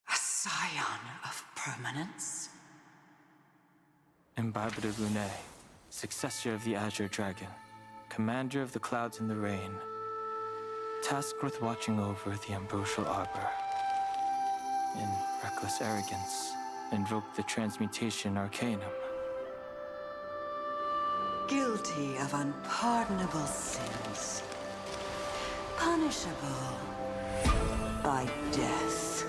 S11: A scion of permanence.
S12: Inhibitor Lune, successor of the Azure Dragon, commander of the clouds and the rain, tasked with watching over the ambrosial arbor. In reckless arrogance, invoked the transmutation arcanum.
S11: Guilty of unpardonable sins. Punishable by death.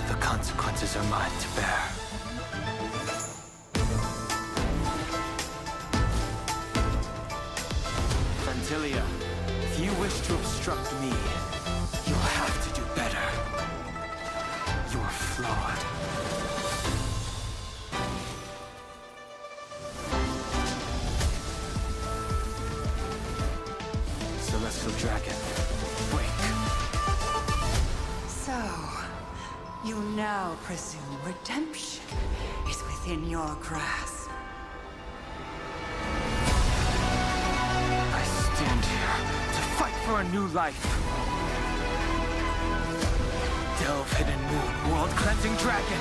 S12: The consequences consequences are mine to bear. Fantilia, if you wish to obstruct me, you'll have to do better. You're flawed. Celestial Dragon, wake.
S11: So, you now presume redemption is within your grasp.
S12: I stand here to fight for a new life. Delve hidden moon, world cleansing dragon.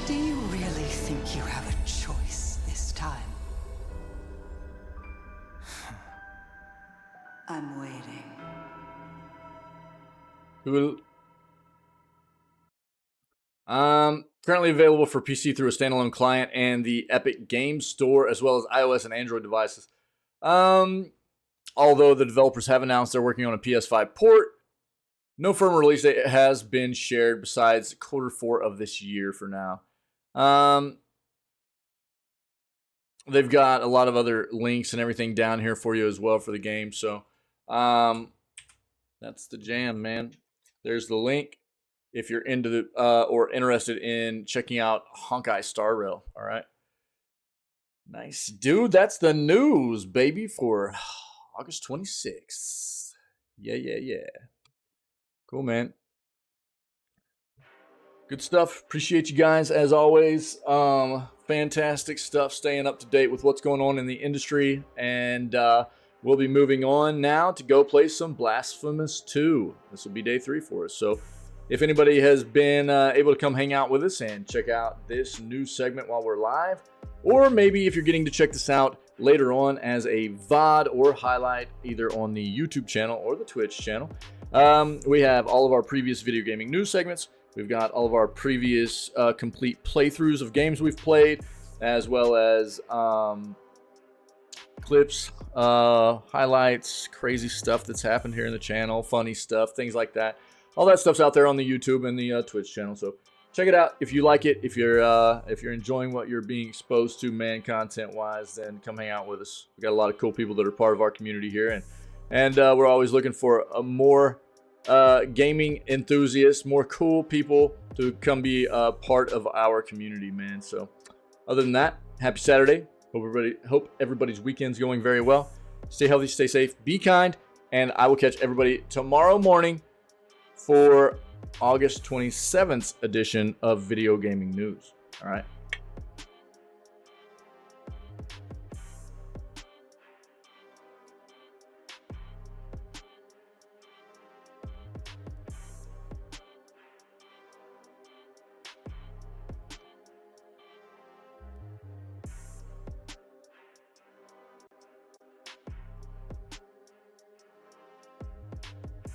S11: Do you really think you have a choice this time? I'm waiting.
S1: Currently available for PC through a standalone client and the Epic Games Store, as well as iOS and Android devices. Although the developers have announced they're working on a PS5 port, no firm release date has been shared besides Q4 of this year for now. They've got a lot of other links and everything down here for you as well for the game. So that's the jam, man. There's the link if you're into the or interested in checking out Honkai Star Rail. All right. Nice. Dude, that's the news, baby, for August 26th. Yeah. Cool, man. Good stuff. Appreciate you guys as always. Fantastic stuff. Staying up to date with what's going on in the industry. And we'll be moving on now to go play some Blasphemous 2. This will be day 3 for us. So if anybody has been able to come hang out with us and check out this new segment while we're live, or maybe if you're getting to check this out later on as a VOD or highlight either on the YouTube channel or the Twitch channel, we have all of our previous video gaming news segments. We've got all of our previous complete playthroughs of games we've played, as well as clips, highlights, crazy stuff that's happened here in the channel, funny stuff, things like that. All that stuff's out there on the YouTube and the Twitch channel. So check it out if you like it. If you're enjoying what you're being exposed to, man, content-wise, then come hang out with us. We got a lot of cool people that are part of our community here, and we're always looking for a more gaming enthusiasts, more cool people to come be a part of our community, man. So other than that, happy Saturday. Hope everybody's weekend's going very well. Stay healthy, stay safe, be kind, and I will catch everybody tomorrow morning for August 27th edition of Video Gaming News. All right.